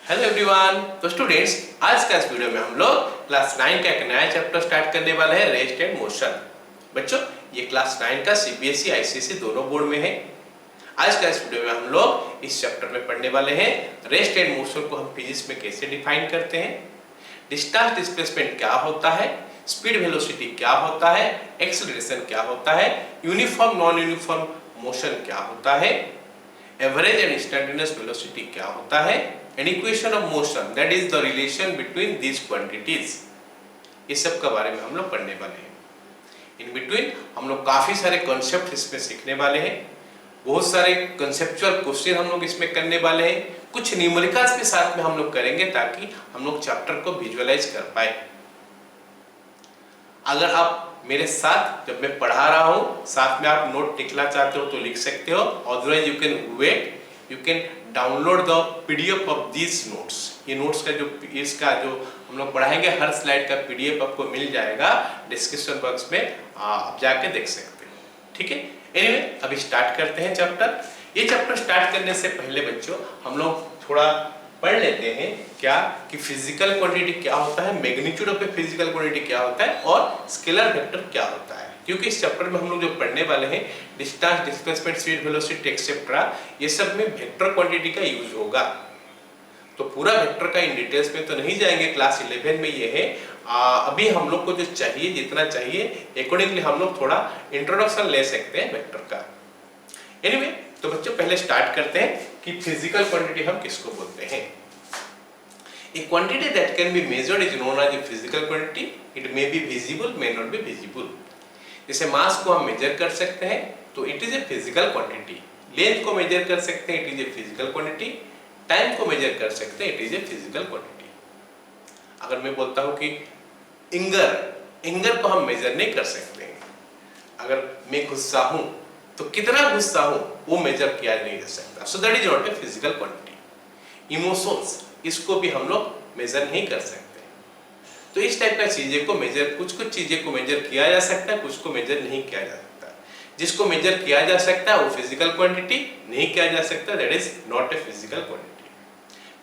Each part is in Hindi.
Hello everyone. तो स्टूडेंट्स, आज का इस वीडियो में हम लोग क्लास 9 का एक नया चैप्टर स्टार्ट करने वाले हैं, रेस्ट एंड मोशन। बच्चों, ये क्लास 9 का सीबीएसई आईसीएसई दोनों बोर्ड में है। आज का इस वीडियो में हम लोग इस चैप्टर में पढ़ने वाले हैं रेस्ट एंड मोशन को हम फिजिक्स में कैसे डिफाइन करते हैं, डिस्टेंस डिस्प्लेसमेंट क्या होता है, स्पीड वेलोसिटी क्या होता है, एक्सेलरेशन क्या होता है, यूनिफॉर्म नॉन यूनिफॉर्म मोशन क्या होता है, एवरेज एंड इंस्टैंटेनियस वेलोसिटी क्या होता है, and equation of motion that is the relation between these quantities. इस सब के बारे में हम लोग पढ़ने वाले हैं। इन बिटवीन हम लोग काफी सारे कॉन्सेप्ट इसमें सीखने वाले हैं, बहुत सारे कंसेप्चुअल क्वेश्चन हम लोग इसमें करने वाले हैं, कुछ न्यूमेरिकल्स भी साथ में हम लोग करेंगे ताकि हम लोग चैप्टर को विजुअलाइज कर पाए। अगर आप मेरे साथ जब मैं पढ़ा रहा हूं साथ में आप नोट लिखना चाहते हो तो लिख सकते हो, otherwise you can wait, you can download the PDF of these notes. ये नोट्स का जो इसका जो हम लोग पढ़ाएंगे हर स्लाइड का पीडीएफ आपको मिल जाएगा डिस्क्रिप्शन बॉक्स में, आप जाके देख सकते हो। ठीक है, एनीवे अभी स्टार्ट करते हैं चैप्टर। ये चैप्टर स्टार्ट करने से पहले बच्चों हम लोग थोड़ा पढ़ लेते हैं क्या कि फिजिकल क्वांटिटी क्या होता है, magnitude of a physical quantity क्या होता है और स्केलर वेक्टर क्या होता है। क्योंकि इस चैप्टर में हम लोग जो पढ़ने वाले हैं distance displacement speed velocity etcetera, ये सब में वेक्टर क्वांटिटी का यूज होगा। तो पूरा वेक्टर का इन डिटेल्स में तो नहीं जाएंगे, क्लास 11 में ये है। अभी हम लोग को जो चाहिए जितना चाहिए अकॉर्डिंगली हम लोग थोड़ा इंट्रोडक्शन ले सकते हैं वेक्टर का। एनीवे तो बच्चों पहले स्टार्ट करते हैं कि फिजिकल क्वांटिटी हम किसको बोलते हैं। A quantity that can be measured is known as a physical quantity. It may be visible, may not be visible. जैसे मास को हम मेजर कर सकते हैं तो it is a physical quantity, length को मेजर कर सकते हैं it is a physical quantity, time को मेजर कर सकते हैं it is a physical quantity. अगर मैं बोलता हूं कि एंगर को हम मेजर नहीं कर सकते हैं। अगर मैं गुस्सा हूं तो कितना गुस्सा हूं वो मेजर किया नहीं जा सकता, सो that is not a physical quantity. Emotions, इसको भी हम लोग मेजर नहीं कर सकते। तो इस टाइप का चीजें को मेजर, कुछ चीजें को मेजर किया जा सकता है, कुछ को मेजर नहीं किया जा सकता। जिसको मेजर किया जा सकता है वो फिजिकल क्वांटिटी, नहीं किया जा सकता that is not a physical quantity.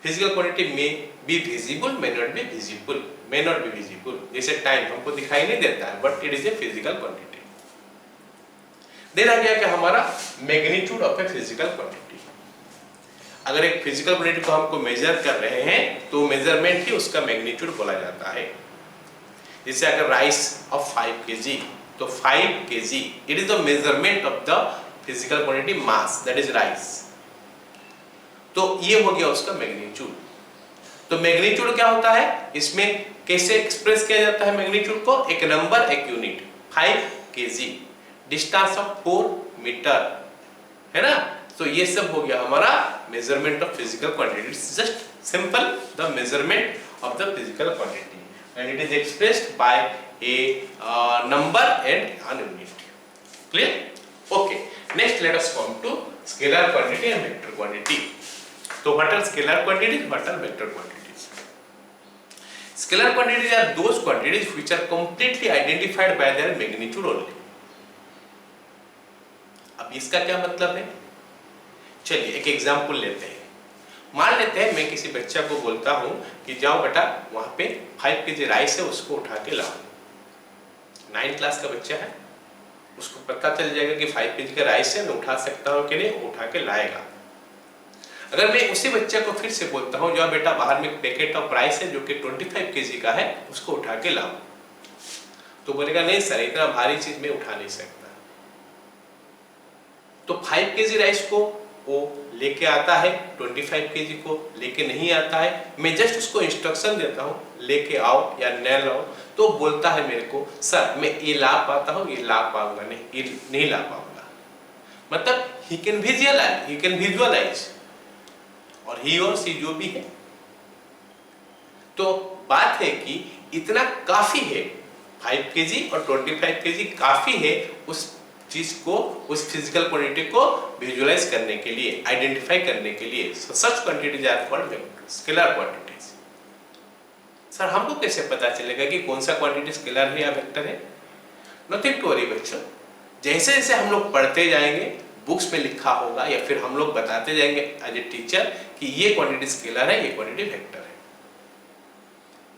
Physical quantity may be visible, may not be visible, may not be visible. जैसे टाइम हमको दिखाई नहीं देता है but it is a physical quantity. Then आ गया कि हमारा magnitude of a physical quantity. अगर एक फिजिकल क्वांटिटी को हमको मेजर कर रहे हैं तो मेजरमेंट ही उसका मैग्नीट्यूड बोला जाता है। जैसे अगर राइस ऑफ 5 kg तो 5 kg it is the measurement of the physical quantity mass that is rice. तो ये हो गया उसका मैग्नीट्यूड। तो मैग्नीट्यूड क्या होता है, इसमें कैसे एक्सप्रेस किया जाता है मैग्नीट्यूड को, एक नंबर एक unit 5 kg, distance of 4 metre, है ना। तो ये सब हो गया हमारा measurement of physical quantity. It's just simple the measurement of the physical quantity and it is expressed by a number and an unit. Clear? Okay, next let us come to scalar quantity and vector quantity. तो what are scalar quantities, what are vector quantities? Scalar quantities are those quantities which are completely identified by there magnitude only. अब इसका क्या मतलब है, चलिए एक एग्जांपल लेते हैं। मान लेते हैं मैं किसी बच्चा को बोलता हूं कि जाओ बेटा वहां पे 5 kg राइस है उसको उठा के लाओ। 9 क्लास का बच्चा है, उसको पता चल जाएगा कि 5 kg का राइस है, मैं उठा सकता हूं कि नहीं, वो उठा के लाएगा। अगर मैं उसी बच्चे को फिर से बोलता हूं जाओ बेटा बाहर में एक पैकेट ऑफ राइस है जो कि 25 kg का है, उसको उठा के लाओ, तो बोलेगा नहीं सर इतना भारी चीज मैं उठा नहीं सकता। तो 5 kg राइस को वो लेके आता है, 25 kg को लेके नहीं आता है। मैं जस्ट उसको इंस्ट्रक्शन देता हूँ लेके आओ या न लाओ, तो बोलता है मेरे को सर मैं ये ला पाता हूँ, ये ला पाऊंगा नहीं, ये नहीं ला पाऊंगा। मतलब ही कैन विजुअलाइज और ही और सी जो भी है। तो बात है कि इतना काफी है, 5 kg और 25 kg काफी है उस चीज को, उस फिजिकल क्वांटिटी को विजुअलाइज करने के लिए, आइडेंटिफाई करने के लिए। Such quantities are called scalar quantities. Sir हमको कैसे पता चलेगा कि कौन सा क्वांटिटी स्केलर है या वेक्टर है? नथिंग टू वरी बच्चों, जैसे जैसे हम लोग पढ़ते जाएंगे बुक्स में लिखा होगा या फिर हम लोग बताते जाएंगे एज ए टीचर कि ये क्वांटिटी स्केलर है, ये क्वांटिटी वेक्टर है,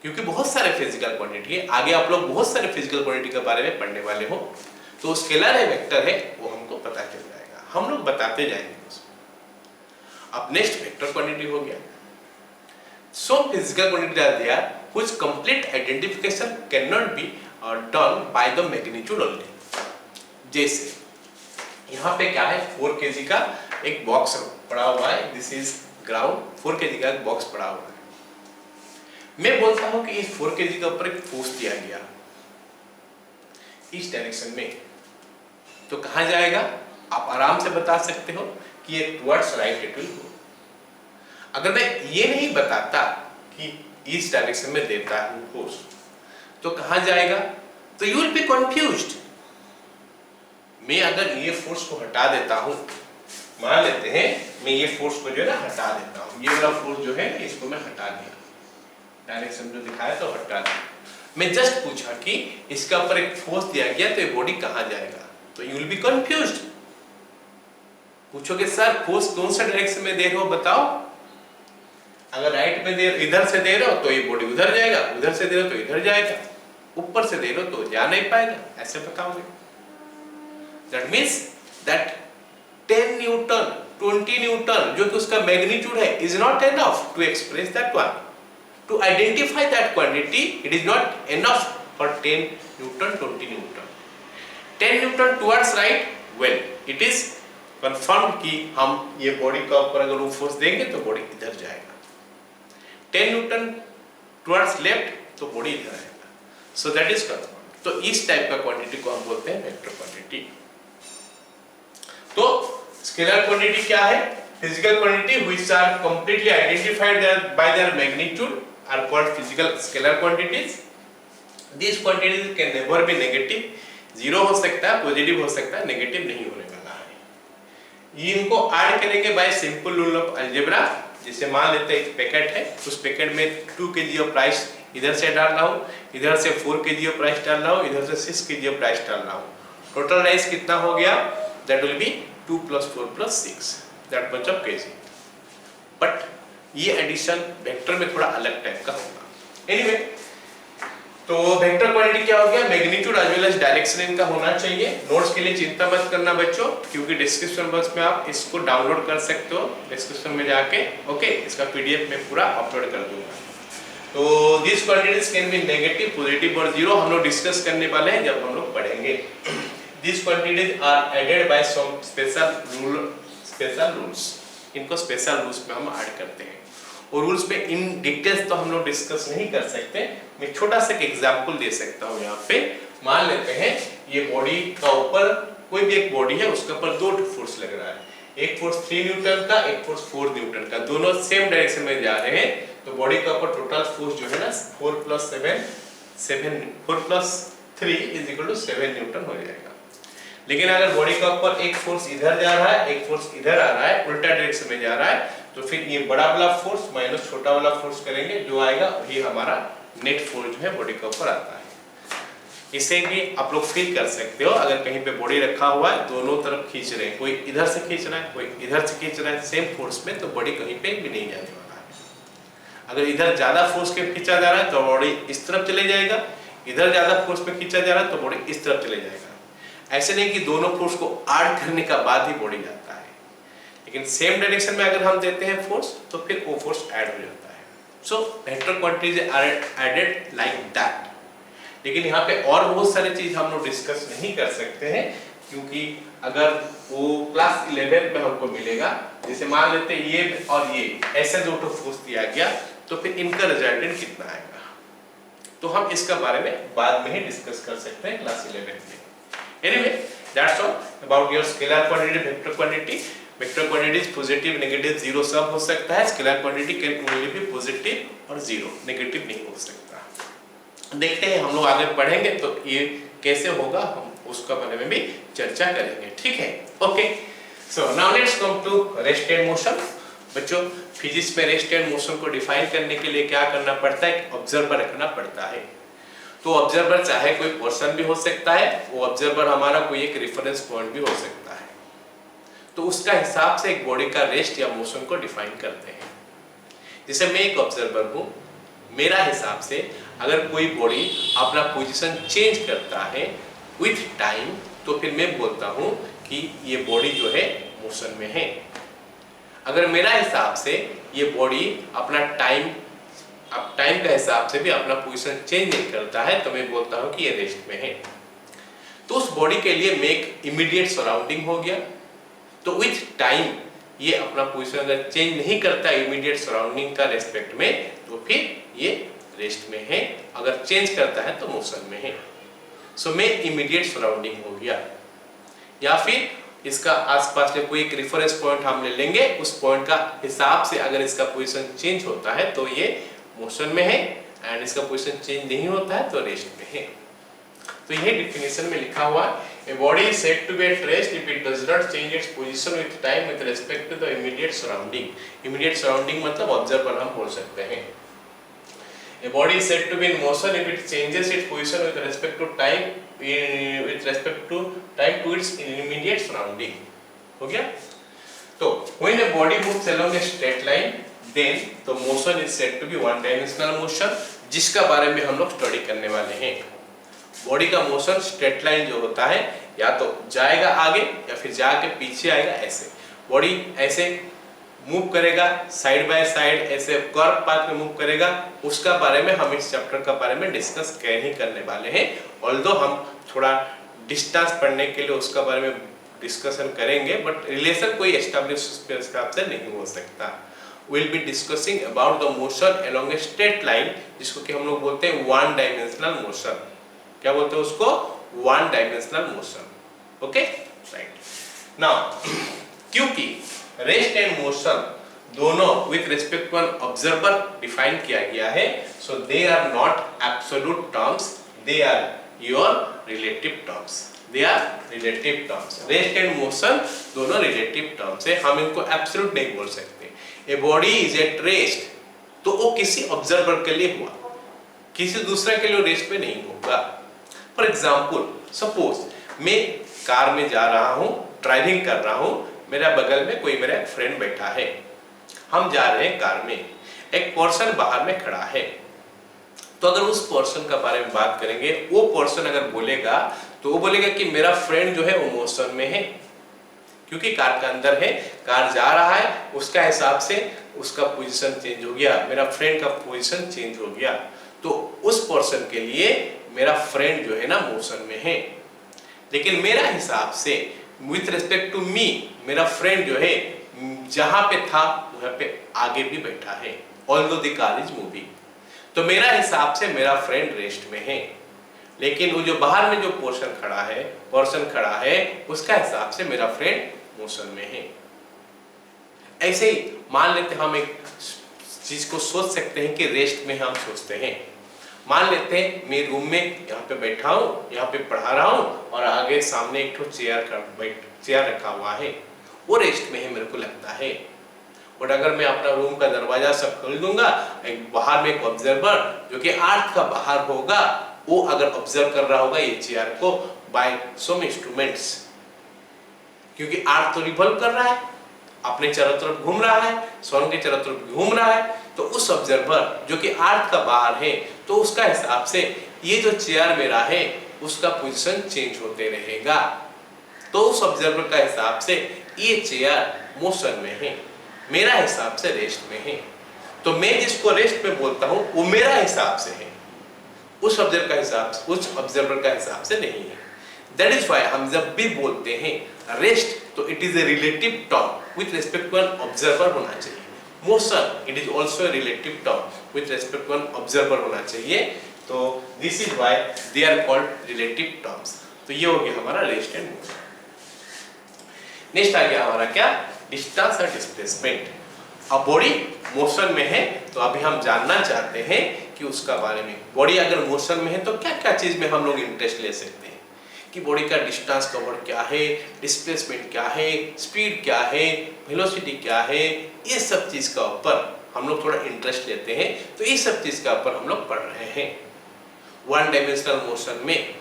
क्योंकि बहुत सारे फिजिकल क्वांटिटी है। आगे आप लोग बहुत सारे फिजिकल क्वांटिटी के बारे में पढ़ने वाले हो, तो स्केलर है वेक्टर है वो हमको पता चल जाएगा, हम लोग बताते जाएंगे उसको। अब नेक्स्ट वेक्टर क्वांटिटी हो गया। So physical quantity are there which complete identification can not be done by the magnitude only. जैसे यहाँ पे क्या है, 4 kg का एक बॉक्स पड़ा हुआ है, दिस इज ग्राउंड, 4 kg का एक बॉक्स पड़ा हुआ है। मैं बोलता हूं कि इस 4 kg के ऊपर एक फोर्स दिया गया इस डायरेक्शन में, तो कहां जाएगा? आप आराम से बता सकते हो कि ये towards right it will go. अगर मैं ये नहीं बताता कि इस डायरेक्शन में देता हूं फोर्स, तो कहां जाएगा? तो यू विल बी कंफ्यूज्ड। मैं अगर ये फोर्स को हटा देता हूं, मान लेते हैं मैं ये फोर्स को जो है ना हटा देता हूं, ये वाला फोर्स जो है इसको मैं हटा दिया, डायरेक्शन जो दिखाया तो हटा दिया। मैं जस्ट पूछा कि इसके ऊपर एक फोर्स दिया गया तो ये बॉडी कहां जाएगा? तो यू विल बी कंफ्यूज्ड। पूछोगे सर फोर्स कौन सा डायरेक्शन में दे रहे हो बताओ। अगर राइट में दे, इधर से दे रहे हो तो ये बॉडी उधर जाएगा, उधर से दे रहे हो तो इधर जाएगा, ऊपर से दे रहे हो तो जा नहीं पाएगा, ऐसे बताओगे। That means that 10 newton 20 newton जो कि उसका मैग्नीट्यूड है is not enough to express that one, to identify that quantity. It is not enough for 10 Newton 20 Newton 10 Newton towards right, well it is confirmed कि हम ये बॉडी का ऊपर अगर वो फोर्स देंगे तो बॉडी इधर जाएगा, 10 Newton towards left तो बॉडी इधर आएगा, so that is confirmed। तो इस टाइप का क्वांटिटी को हम बोलते हैं वेक्टर क्वांटिटी। तो स्केलर क्वांटिटी क्या है? Physical quantity which are completely identified by their magnitude are called physical scalar quantities. These quantities can never be negative, zero हो सकता है, पॉजिटिव हो सकता है, नेगेटिव नहीं होने वाला है। ये इनको ऐड करेंगे bye simple rule of algebra. जैसे मान लेते हैं एक पैकेट है, उस पैकेट में 2 kg ऑफ राइस इधर से डाल रहा हूँ, इधर से 4 kg ऑफ राइस डाल रहा हूँ, इधर से 6 kg ऑफ राइस डाल रहा हूँ। टोटल राइस कितना हो गया? That will B 2 + 4 + 6, that much of kg। But ये एडिशन वेक्टर में थोड़ा अलग टाइप का होगा। एनीवे, तो वेक्टर क्वांटिटी क्या हो गया? Magnitude as well as direction इनका होना चाहिए। नोट्स के लिए चिंता मत करना बच्चों, क्योंकि डिस्क्रिप्शन बॉक्स में आप इसको डाउनलोड कर सकते हो, डिस्क्रिप्शन में जाके ओके, इसका पीडीएफ में पूरा अपलोड कर दूंगा। तो this quantities can be negative, positive और जीरो हम लोग डिस्कस करने वाले हैं जब हम लोग पढ़ेंगे। This quantities are added by some special rules. इनको स्पेशल रूल्स में हम ऐड करते हैं, और रूल्स पे इन डिटेल्स तो हम लोग डिस्कस नहीं कर सकते। मैं छोटा सा एक एग्जांपल दे सकता हूँ। यहाँ पे मान लेते हैं ये बॉडी का ऊपर कोई भी एक बॉडी है, उसके ऊपर 2 फोर्स लग रहा है, एक फोर्स 3 न्यूटन का, एक फोर्स 4 न्यूटन का, दोनों सेम डायरेक्शन में जा रहे हैं। तो बॉडी का ऊपर टोटल फोर्स जो है ना 4 + 7 न्यूटन हो जाएगा। लेकिन अगर बॉडी का ऊपर एक फोर्स इधर जा रहा है, एक फोर्स इधर आ रहा है, उल्टा डायरेक्शन में जा रहा है, तो फिर ये बड़ा वाला फोर्स माइनस छोटा वाला फोर्स करेंगे, जो आएगा वही हमारा नेट फोर्स जो है बॉडी के ऊपर आता है। इसे भी आप लोग फील कर सकते हो। अगर कहीं पे बॉडी रखा हुआ है, दोनों तरफ खींच रहे हैं, कोई इधर से खींच रहा है, कोई इधर से खींच रहा है, सेम फोर्स में, तो बॉडी कहीं पे भी नहीं जाने वाला है। अगर इधर ज्यादा फोर्स के खींचा जा रहा है तो बॉडी इस तरफ चले जाएगा, इधर ज्यादा फोर्स में खींचा जा रहा है तो बॉडी इस तरफ चले जाएगा। ऐसे नहीं कि दोनों फोर्स को ऐड करने का बाद ही बॉडी जाता है, लेकिन सेम डायरेक्शन में अगर हम देते हैं फोर्स तो फिर वो फोर्स ऐड हो जाता है। सो vector quantities are added like that. लेकिन यहाँ पे और बहुत सारी चीज हम लोग डिस्कस नहीं कर सकते हैं, क्योंकि अगर वो क्लास 11 में हमको मिलेगा, जैसे मान लेते हैं ये और ये ऐसे दो फोर्स दिया गया, तो फिर इनका रिजल्टेंट कितना आएगा, तो हम इसका बारे में बाद में ही डिस्कस कर सकते हैं क्लास 11 में। Anyway, that's all about your scalar quantity, vector quantity. Vector quantity is positive, negative, zero सब हो सकता है। Scalar quantity can only be positive और zero, negative नहीं हो सकता। देखते हैं हम लोग आगे पढ़ेंगे तो ये कैसे होगा, हम उसका बारे में भी चर्चा करेंगे, ठीक है? Okay, so now let's come to rest and motion। बच्चों, फिजिक्स में रेस्ट एंड मोशन को डिफाइन करने के लिए क्या करना पड़ता है? ऑब्जर्वर रखना पड़ता है। तो ऑब्जर्वर चाहे कोई पर्सन भी हो सकता है, वो ऑब्जर्वर हमारा कोई एक रेफरेंस पॉइंट भी हो सकता है। तो उसका हिसाब से एक बॉडी का रेस्ट या मोशन को डिफाइन करते हैं। जैसे मैं एक ऑब्जर्वर हूँ, मेरा हिसाब से अगर कोई बॉडी अपना पोजीशन चेंज करता है विथ टाइम, तो फिर मैं बोलता हूँ कि ये बॉडी जो है मोशन में है। अगर मेरा हिसाब से ये बॉडी अपना टाइम का हिसाब से भी अपना पोजीशन चेंज नहीं करता है, तो मैं बोलता हूँ कि ये रेस्ट में है। तो उस बॉडी के लिए मेक इमीडिएट सराउंडिंग हो गया। तो विथ टाइम ये अपना पोजीशन अगर चेंज नहीं करता इमीडिएट सराउंडिंग का रेस्पेक्ट में, तो फिर ये रेस्ट में है। अगर चेंज करता है तो मोशन में है। सो मेक इमीडिएट सराउंडिंग हो गया। या फिर इसका आसपास में कोई एक रेफरेंस पॉइंट हम ले लेंगे, उस पॉइंट का हिसाब से अगर इसका पोजीशन चेंज होता है तो ये मोशन में है, एंड इसका पोजीशन चेंज नहीं होता है तो रेस्ट में है। तो ये डेफिनेशन में लिखा हुआ है, a body is said to be at rest if it does not change its position with time with respect to the immediate surrounding. Immediate surrounding मतलब ऑब्जर्वर हम बोल सकते हैं। A body is said to be in motion if it changes its position with respect to time to its immediate surrounding. हो गया? तो when a body moves along a straight line, then the motion is said to be one dimensional motion, जिसका बारे में हम लोग स्टडी करने वाले हैं। बॉडी का मोशन स्ट्रेट लाइन जो होता है, या तो जाएगा आगे या फिर जाके पीछे आएगा। ऐसे बॉडी ऐसे मूव करेगा, साइड बाय साइड ऐसे कर्व पाथ में मूव करेगा, उसका बारे में हम इस चैप्टर का बारे में डिस्कस नहीं करने वाले हैं। ऑल्दो हम थोड़ा डिस्टेंस पढ़ने के लिए उसका बारे में डिस्कशन करेंगे, बट रिलेशन कोई एस्टैब्लिश हिसाब से नहीं हो सकता। We'll be discussing about the motion along a straight line, जिसको कि हम लोग बोलते हैं वन डायमेंशनल मोशन। क्या बोलते हैं उसको? One dimensional motion. Okay, right. Now क्योंकि रेस्ट एंड मोशन दोनों with respect to an observer define किया गया है, so they are not absolute terms, they are your relative terms. They are relative terms. Rest and motion दोनों रिलेटिव टर्म्स है, हम इनको एब्सोल्यूट नहीं बोल सकते। A body is at rest, तो वो किसी ऑब्जर्वर के लिए हुआ, किसी दूसरे के लिए रेस्ट में नहीं होगा। फॉर एग्जाम्पल, सपोज मैं कार में जा रहा हूँ, ड्राइविंग कर रहा हूँ, मेरा बगल में कोई मेरा फ्रेंड बैठा है, हम जा रहे हैं कार में, एक पर्सन बाहर में खड़ा है। तो अगर उस पर्सन का बारे में बात करेंगे, वो पर्सन अगर बोलेगा तो वो बोलेगा कि मेरा फ्रेंड जो है वो मोशन में है, क्योंकि कार का अंदर है, कार जा रहा है, उसका हिसाब से उसका पोजीशन चेंज हो गया, मेरा फ्रेंड का पोजीशन चेंज हो गया। तो उस पर्सन के लिए मेरा फ्रेंड जो है ना मोशन में है। लेकिन मेरा हिसाब से विथ रिस्पेक्ट टू मी, मेरा फ्रेंड जो है जहां पे था वहां पे आगे भी बैठा है, although the car is moving. तो मेरा हिसाब से मेरा फ्रेंड रेस्ट में है, लेकिन वो जो बाहर में जो पर्सन खड़ा है उसका हिसाब से मेरा फ्रेंड मोशन में है। ऐसे ही मान लेते हम एक चीज को सोच सकते हैं कि रेस्ट में हम सोचते हैं। मान लेते हैं मैं रूम में यहाँ पे बैठा हूँ, यहाँ पे पढ़ा रहा हूँ, और आगे सामने एक चेयर रखा हुआ है, वो रेस्ट में है मेरे को लगता है। और अगर मैं अपना रूम का दरवाजा सब खोल दूंगा, एक बाहर में एक ऑब्जर्वर जो कि अर्थ का बाहर होगा, वो अगर ऑब्जर्व कर रहा होगा ये चेयर को बाय सम इंस्ट्रूमेंट्स, क्योंकि अर्थ तो रिवॉल्व कर रहा है, अपने चारों तरफ घूम रहा है, सन के चारों तरफ घूम रहा है। तो उस ऑब्जर्वर जो कि अर्थ का बाहर है, तो उसका हिसाब से ये जो चेयर मेरा है उसका पोजीशन चेंज होते रहेगा। तो उस ऑब्जर्वर का हिसाब से ये चेयर मोशन में है, मेरा हिसाब से रेस्ट में है। तो मैं जिसको रेस्ट में बोलता हूँ वो मेरा हिसाब से है, उस ऑब्जर्वर का हिसाब से नहीं है। दैट इज व्हाई हम जब भी बोलते हैं रेस्ट, तो it is a relative term with respect to an observer होना चाहिए। Motion it is also a relative term with respect to an observer होना चाहिए। तो this is why they are called relative terms. तो ये हो गया हमारा रेस्ट एंड मोशन। नेक्स्ट आ गया हमारा क्या? डिस्टेंस और डिस्प्लेसमेंट। अब बॉडी मोशन में है, तो अभी हम जानना चाहते हैं कि उसका बारे में, बॉडी अगर मोशन में है तो क्या क्या चीज में हम लोग इंटरेस्ट ले सकते हैं, कि बॉडी का डिस्टेंस कवर क्या है, डिस्प्लेसमेंट क्या है, स्पीड क्या है, वेलोसिटी क्या है, ये सब चीज का ऊपर हम लोग थोड़ा इंटरेस्ट लेते हैं। तो ये सब चीज का ऊपर हम लोग पढ़ रहे हैं। वन डायमेंशनल मोशन में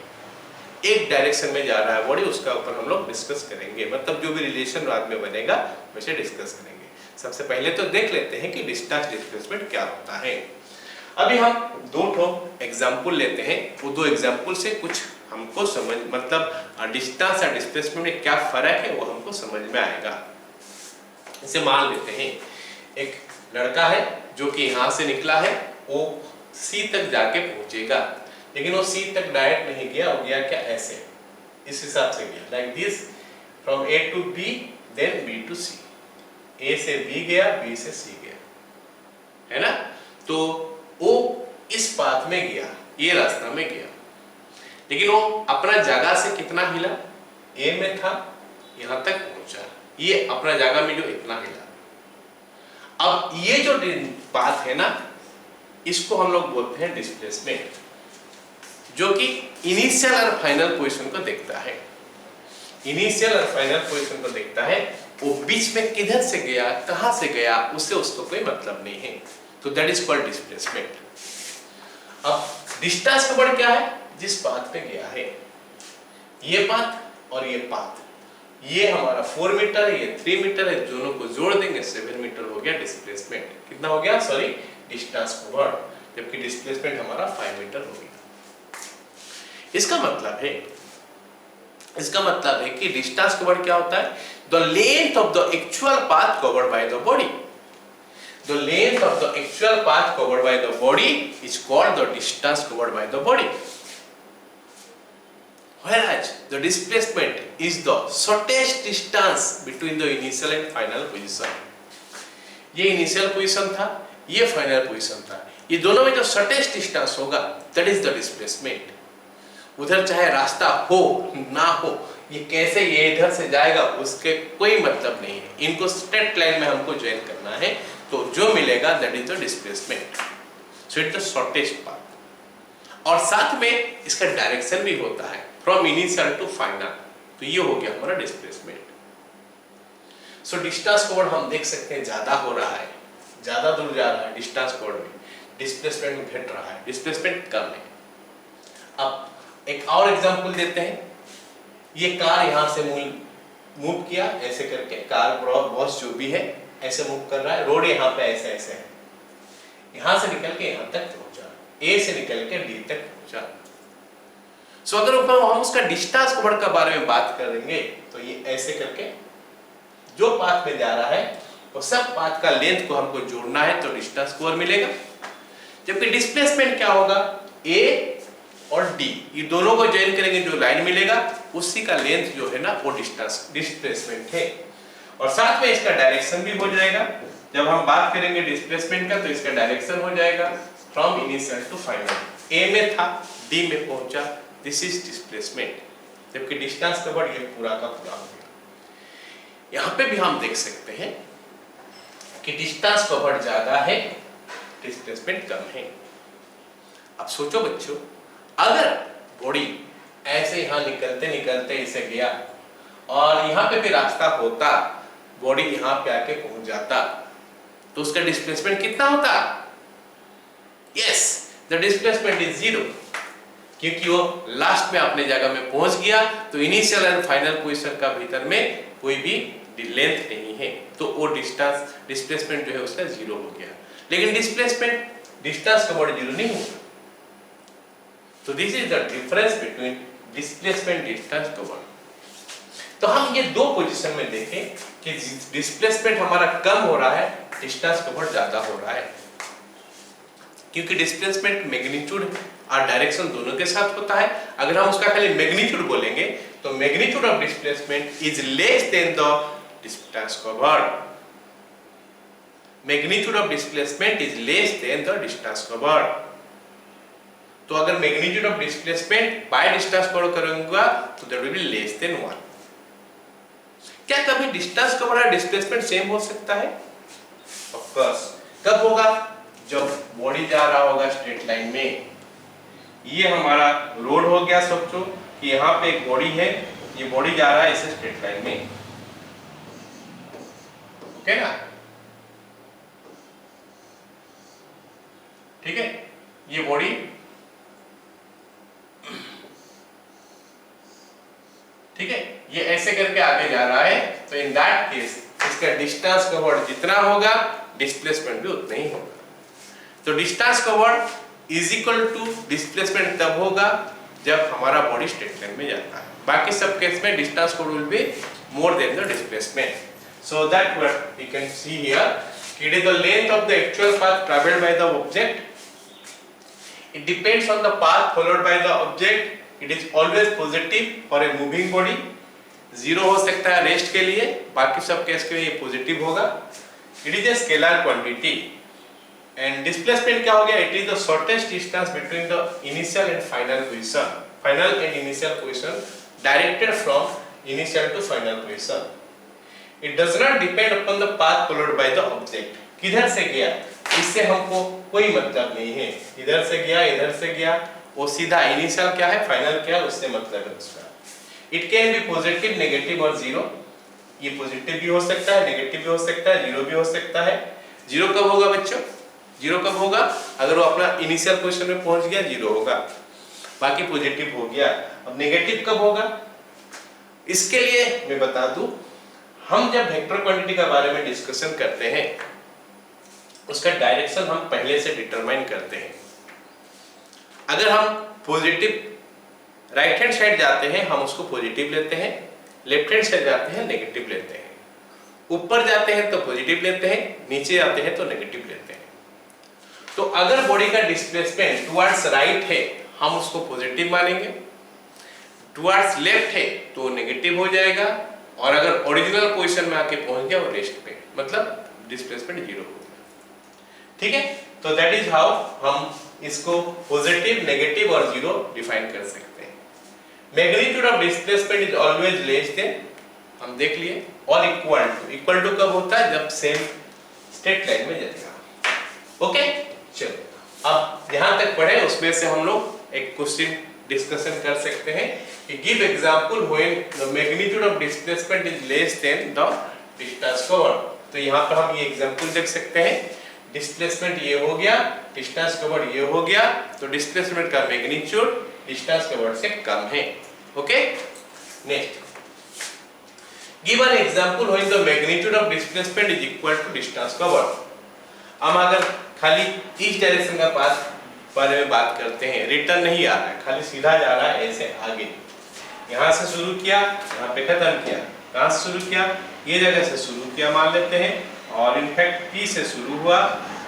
एक डायरेक्शन में जा रहा है बॉडी, उसका ऊपर हम लोग डिस्कस करेंगे, मतलब जो भी रिलेशन बाद में बनेगा वैसे डिस्कस करेंगे। सबसे पहले तो देख लेते हैं कि डिस्टेंस डिस्प्लेसमेंट क्या होता है। अभी हम दो एग्जाम्पल लेते हैं, वो दो एग्जाम्पल से कुछ हमको समझ, मतलब डिस्टेंस और डिस्प्लेसमेंट में क्या फर्क है वो हमको समझ में आएगा। इसे मान लेते हैं एक लड़का है जो कि यहाँ से निकला है, वो सी तक जाके पहुंचेगा, लेकिन वो सी तक डायरेक्ट नहीं गया, वो गया क्या ऐसे, इस हिसाब से गया, like this, from A to B then B to C, A से बी गया, बी से सी गया, है ना। तो वो इस पाथ में गया, ये रास्ता में गया, लेकिन वो अपना जगह से कितना हिला, ए में था यहां तक पहुंचा, ये अपना जगह में जो इतना हिला। अब ये जो पाथ है ना, इसको हम लोग बोलते हैं डिस्प्लेसमेंट, जो कि इनिशियल और फाइनल पोजीशन को देखता है। इनिशियल और फाइनल पोजीशन को देखता है, वो बीच में किधर से गया, कहां से गया, उससे उसको कोई मतलब नहीं है, तो दैट इज कॉल्ड डिस्प्लेसमेंट। अब डिस्टेंस का वर्ड क्या है, जिस पाथ पे गया है, ये पाथ और ये पाथ, ये हमारा 4 मीटर है, ये 3 मीटर है, दोनों को जोड़ देंगे 7 मीटर हो गया डिस्प्लेसमेंट। कितना हो गया, सॉरी, डिस्टेंस का वर्ड, जबकि डिस्प्लेसमेंट हमारा 5 मीटर हो गया। इसका मतलब है कि डिस्टेंस कवर्ड क्या होता है, the length of the actual path covered by the body, the length of the actual path covered by the body is called the distance covered by the body, whereas the displacement is the shortest distance between the initial and final position। ये इनिशियल पोजीशन था, ये फाइनल पोजीशन था, ये दोनों में जो शॉर्टेस्ट डिस्टेंस होगा दैट इज द डिस्प्लेसमेंट। उधर चाहे रास्ता हो ना हो, ये कैसे ये इधर से जाएगा उसके कोई मतलब नहीं है, इनको स्ट्रेट लाइन में हमको ज्वाइन करना है, तो जो मिलेगा that is the displacement. So it the shortest path, और साथ में इसका डायरेक्शन भी होता है फ्रॉम इनिशियल टू फाइनल, तो ये हो गया हमारा डिस्प्लेसमेंट। सो डिस्टेंस कवर्ड हम देख सकते हैं ज्यादा हो रहा है, ज्यादा दूर जा रहा है डिस्टेंस कवर्ड में, डिस्प्लेसमेंट घट रहा है, डिस्प्लेसमेंट कम है। अब एक और एग्जांपल देते हैं, ये कार यहां से मूव किया ऐसे करके, कार बॉस जो भी है ऐसे मूव कर रहा है, रोड यहाँ पे ऐसे ऐसे है, यहां से निकल के यहां तक पहुंचा, ए से निकल के डी तक पहुंचा। सो अगर हम उसका डिस्टेंस कवर्ड के बारे में बात करेंगे तो ये ऐसे करके जो पाथ में जा रहा है वो सब पाथ का लेंथ को हमको जोड़ना है तो डिस्टेंस कवर्ड मिलेगा, जबकि डिस्प्लेसमेंट क्या होगा, ए और डी ये दोनों को ज्वाइन करेंगे, जो लाइन मिलेगा उसी का लेंथ जो है ना वो डिस्प्लेसमेंट है, और साथ में इसका डायरेक्शन भी हो जाएगा। जब हम बात करेंगे डिस्प्लेसमेंट का तो इसका डायरेक्शन हो जाएगा फ्रॉम इनिशियल टू फाइनल, ए में था डी में पहुंचा, दिस इज डिस्प्लेसमेंट, जबकि डिस्टेंस कवर्ड ये पूरा का पूरा हो गया। यहाँ पे भी हम देख सकते हैं कि डिस्टेंस कवर्ड ज्यादा है, डिस्प्लेसमेंट कम है। अब सोचो बच्चों, अगर बॉडी ऐसे यहां निकलते निकलते इसे गया और यहां पे भी रास्ता होता, बॉडी यहां पे आके पहुंच जाता, तो उसका डिस्प्लेसमेंट कितना होता, यस द डिस्प्लेसमेंट इज 0, क्योंकि वो लास्ट में अपने जगह में पहुंच गया, तो इनिशियल एंड फाइनल पोजीशन का भीतर में कोई भी लेंथ नहीं है, तो वो डिस्प्लेसमेंट जो है उसका 0 हो गया। लेकिन डिस्प्लेसमेंट डिस्टेंस कवर्ड 0 नहीं होगा, तो this is the difference between displacement distance covered. तो हम ये दो पोजीशन में देखें कि डिस्प्लेसमेंट हमारा कम हो रहा है, डिस्टेंस कवर्ड ज्यादा हो रहा है, क्योंकि डिस्प्लेसमेंट मैग्नीट्यूड और डायरेक्शन दोनों के साथ होता है। अगर हम उसका खाली मैग्नीट्यूड बोलेंगे तो magnitude of displacement is less than the distance covered, magnitude of displacement is less than the distance covered. तो अगर magnitude of displacement by distance covered करूंगा तो that will be less than 1। क्या कभी डिस्टेंस कवर्ड और डिस्प्लेसमेंट सेम हो सकता है? Of course. कब होगा? जब बॉडी जा रहा होगा स्ट्रेट लाइन में। ये हमारा रोड हो गया, सोचो कि यहाँ पे एक बॉडी है, ये बॉडी जा रहा है इसे स्ट्रेट लाइन में, ओके ना, ठीक है। ये बॉडी केस इसका डिस्टेंस कवर्ड जितना होगा डिस्प्लेसमेंट भी उतना ही होगा। तो distance covered is equal to displacement तब होगा जब हमारा बॉडी स्ट्रेट लाइन में जाता है। बाकी सब केस में distance covered will be more than the displacement. So that what we can see here, it is the length of the actual path traveled by the object. It depends on the path followed by the object. It is always positive for a moving body. Zero हो सकता है रेस्ट के लिए, बाकी सब केस के लिए ये पॉजिटिव होगा। It is a scalar quantity. And displacement क्या हो गया? It is the shortest distance between the initial and final position. Final and initial position directed from initial to final position. It does not depend upon the path followed by the object. किधर से गया इससे हमको कोई मतलब नहीं है, इधर से गया वो सीधा इनिशियल क्या है फाइनल क्या है उससे मतलब है उसका। It can be positive, negative और जीरो। ये पॉजिटिव भी हो सकता है, नेगेटिव भी हो सकता है, जीरो भी हो सकता है। जीरो कब होगा बच्चों? जीरो कब होगा? अगर वो अपना इनिशियल पोजीशन में पहुंच गया जीरो होगा, बाकी पॉजिटिव हो गया। अब नेगेटिव कब होगा? इसके लिए मैं बता दूं, हम जब वेक्टर क्वांटिटी के बारे में डिस्कशन करते हैं उसका डायरेक्शन हम पहले से डिटरमाइन करते हैं। अगर हम पॉजिटिव राइट हैंड साइड जाते हैं हम उसको पॉजिटिव लेते हैं, लेफ्ट हैंड साइड जाते हैं नेगेटिव लेते हैं, ऊपर जाते हैं तो पॉजिटिव लेते हैं, नीचे जाते हैं तो नेगेटिव लेते हैं। तो अगर बॉडी का डिस्प्लेसमेंट टुवर्ड्स राइट है हम उसको पॉजिटिव मानेंगे, टुवर्ड्स लेफ्ट है तो नेगेटिव हो जाएगा, और अगर ओरिजिनल पोजीशन में आके पहुंच गया वो रेस्ट पे, मतलब डिस्प्लेसमेंट जीरो हो गया। ठीक है, तो दैट इज हाउ हम इसको पॉजिटिव, नेगेटिव और जीरो डिफाइन कर सकते हैं। Magnitude of displacement is always less than, हम देख लिए, और इक्वल टू कब होता है? जब सेम स्ट्रेट लाइन में जाएगा। ओके, चलो अब जहां तक पढ़े उसमें से हम लोग एक क्वेश्चन डिस्कशन कर सकते हैं कि give example when the magnitude of displacement is less than the distance covered. तो यहाँ पर हम ये एग्जांपल देख सकते हैं, डिस्प्लेसमेंट ये हो गया, डिस्टेंस कवर्ड ये हो गया, तो डिस्प्लेसमेंट का मैग्नीट्यूड डिस्टेंस कवर्ड से कम है। Okay, next give an example when the magnitude of displacement is equal to distance covered. हम अगर खाली इस डायरेक्शन का पाथ बारे में बात करते हैं, रिटर्न नहीं आ रहा है, खाली सीधा जा रहा है ऐसे आगे, यहाँ से शुरू किया यहाँ पे खत्म किया, कहाँ से शुरू किया? ये जगह से शुरू किया मान लेते हैं, और इनफैक्ट P से शुरू हुआ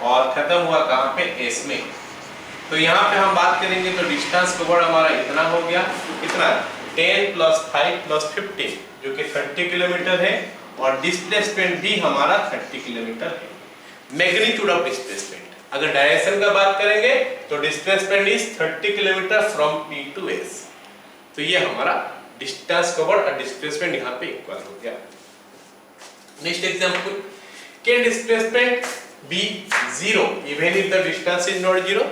और खत्म हुआ कहाँ पे? S में। तो यहाँ पे हम बात करेंगे तो डिस्टेंस कवर्ड हमारा इतना हो गया, कितना? 10 + 5 + 15 जो कि 30 किलोमीटर है, और डिस्प्लेसमेंट भी हमारा 30 किलोमीटर है। मैग्नीट्यूड ऑफ डिस्प्लेसमेंट, अगर डायरेक्शन का बात करेंगे तो displacement is 30 kilometre from P to S। तो ये हमारा डिस्टेंस कवर्ड और डिस्प्लेसमेंट यहाँ पे इक्वल हो गया। Next example, can displacement be zero even if the distance is not zero.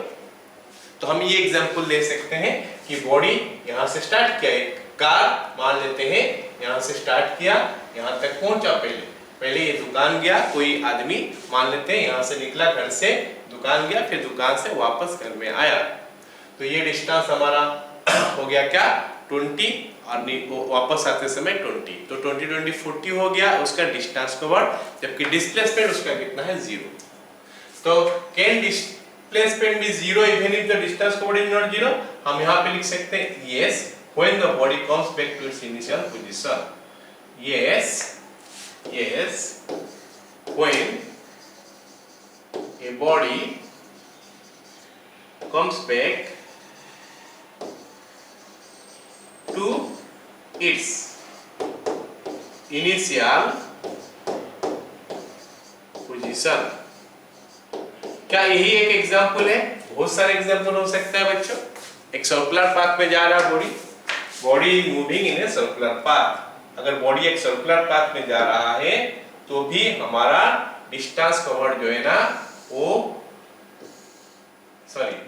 तो हम ये एग्जांपल ले सकते हैं कि बॉडी यहाँ से स्टार्ट किया, एक कार मान लेते हैं, यहाँ से स्टार्ट किया यहाँ तक पहुंचा, पहले ये दुकान गया, कोई आदमी मान लेते हैं यहाँ से निकला घर से, दुकान गया, फिर दुकान से वापस घर में आया, तो ये डिस्टेंस हमारा हो गया क्या? 20, और वापस आते समय 20, तो 20 20 40 हो गया उसका डिस्टेंस कवर्ड, जबकि डिस्प्लेसमेंट उसका कितना है? जीरो। तो can displacement be zero even if the distance covered is not zero. हम यहाँ पे लिख सकते हैं yes when the body comes back to its initial position. Yes when a body comes back to its initial position। क्या यही एक एग्जांपल है? बहुत सारे एग्जांपल हो सकता है बच्चों। एक सर्कुलर पाथ में जा रहा है body moving in a circular path. अगर बॉडी एक सर्कुलर पाथ में जा रहा है तो भी हमारा डिस्टेंस कवर्ड जो है ना वो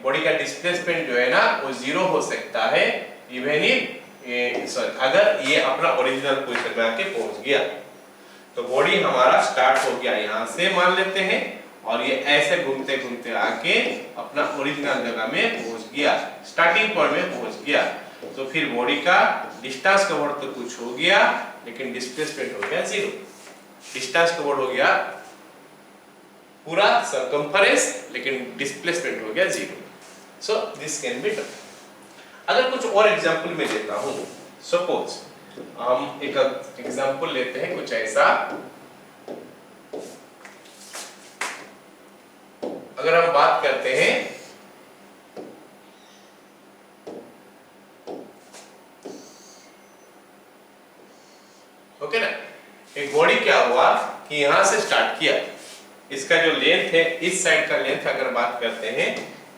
बॉडी का डिस्प्लेसमेंट जो है ना वो जीरो हो सकता है इवन इफ अगर ये अपना ओरिजिनल पोजीशन में आके पहुंच गया। तो बॉडी हमारा स्टार्ट हो गया यहाँ से मान लेते हैं, और ये ऐसे घूमते घूमते आके अपना ओरिजिनल जगह में पहुंच गया, स्टार्टिंग पॉइंट में पहुंच गया। तो फिर बॉडी का डिस्टेंस कवर्ड तो कुछ हो गया लेकिन डिस्प्लेसमेंट हो गया जीरो। डिस्टेंस कवर्ड हो गया पूरा सर्कम्फरेंस, लेकिन डिस्प्लेसमेंट हो गया 0। So this can be done. अगर कुछ और एग्जांपल मैं देता हूं, सपोज हम एक एग्जांपल लेते हैं कुछ ऐसा। अगर हम बात करते हैं ओके ना, एक बॉडी क्या हुआ कि यहां से स्टार्ट किया, इसका जो लेंथ है, इस साइड का लेंथ अगर बात करते हैं,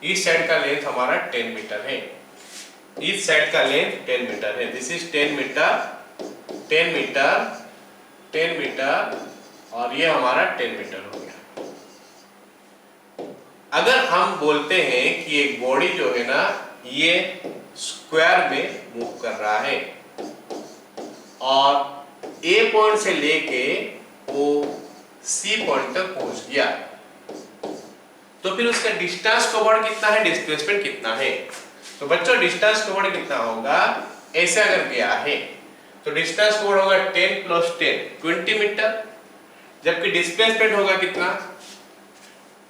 इस साइड का लेंथ हमारा 10 मीटर है, इस साइड का लेंथ 10 मीटर है। This is 10 metre, 10 metre, 10 metre, और ये हमारा 10 मीटर हो गया। अगर हम बोलते हैं कि एक बॉडी जो है ना ये स्क्वायर में मूव कर रहा है और A पॉइंट से लेके वो C पॉइंट तक पहुंच गया, तो फिर उसका डिस्टेंस कवर्ड कितना है, डिस्प्लेसमेंट कितना है? तो बच्चों डिस्टेंस कवर्ड कितना होगा, ऐसे अगर गया है तो डिस्टेंस कवर्ड होगा 10 + 10 20 मीटर, जबकि डिस्प्लेसमेंट होगा कितना,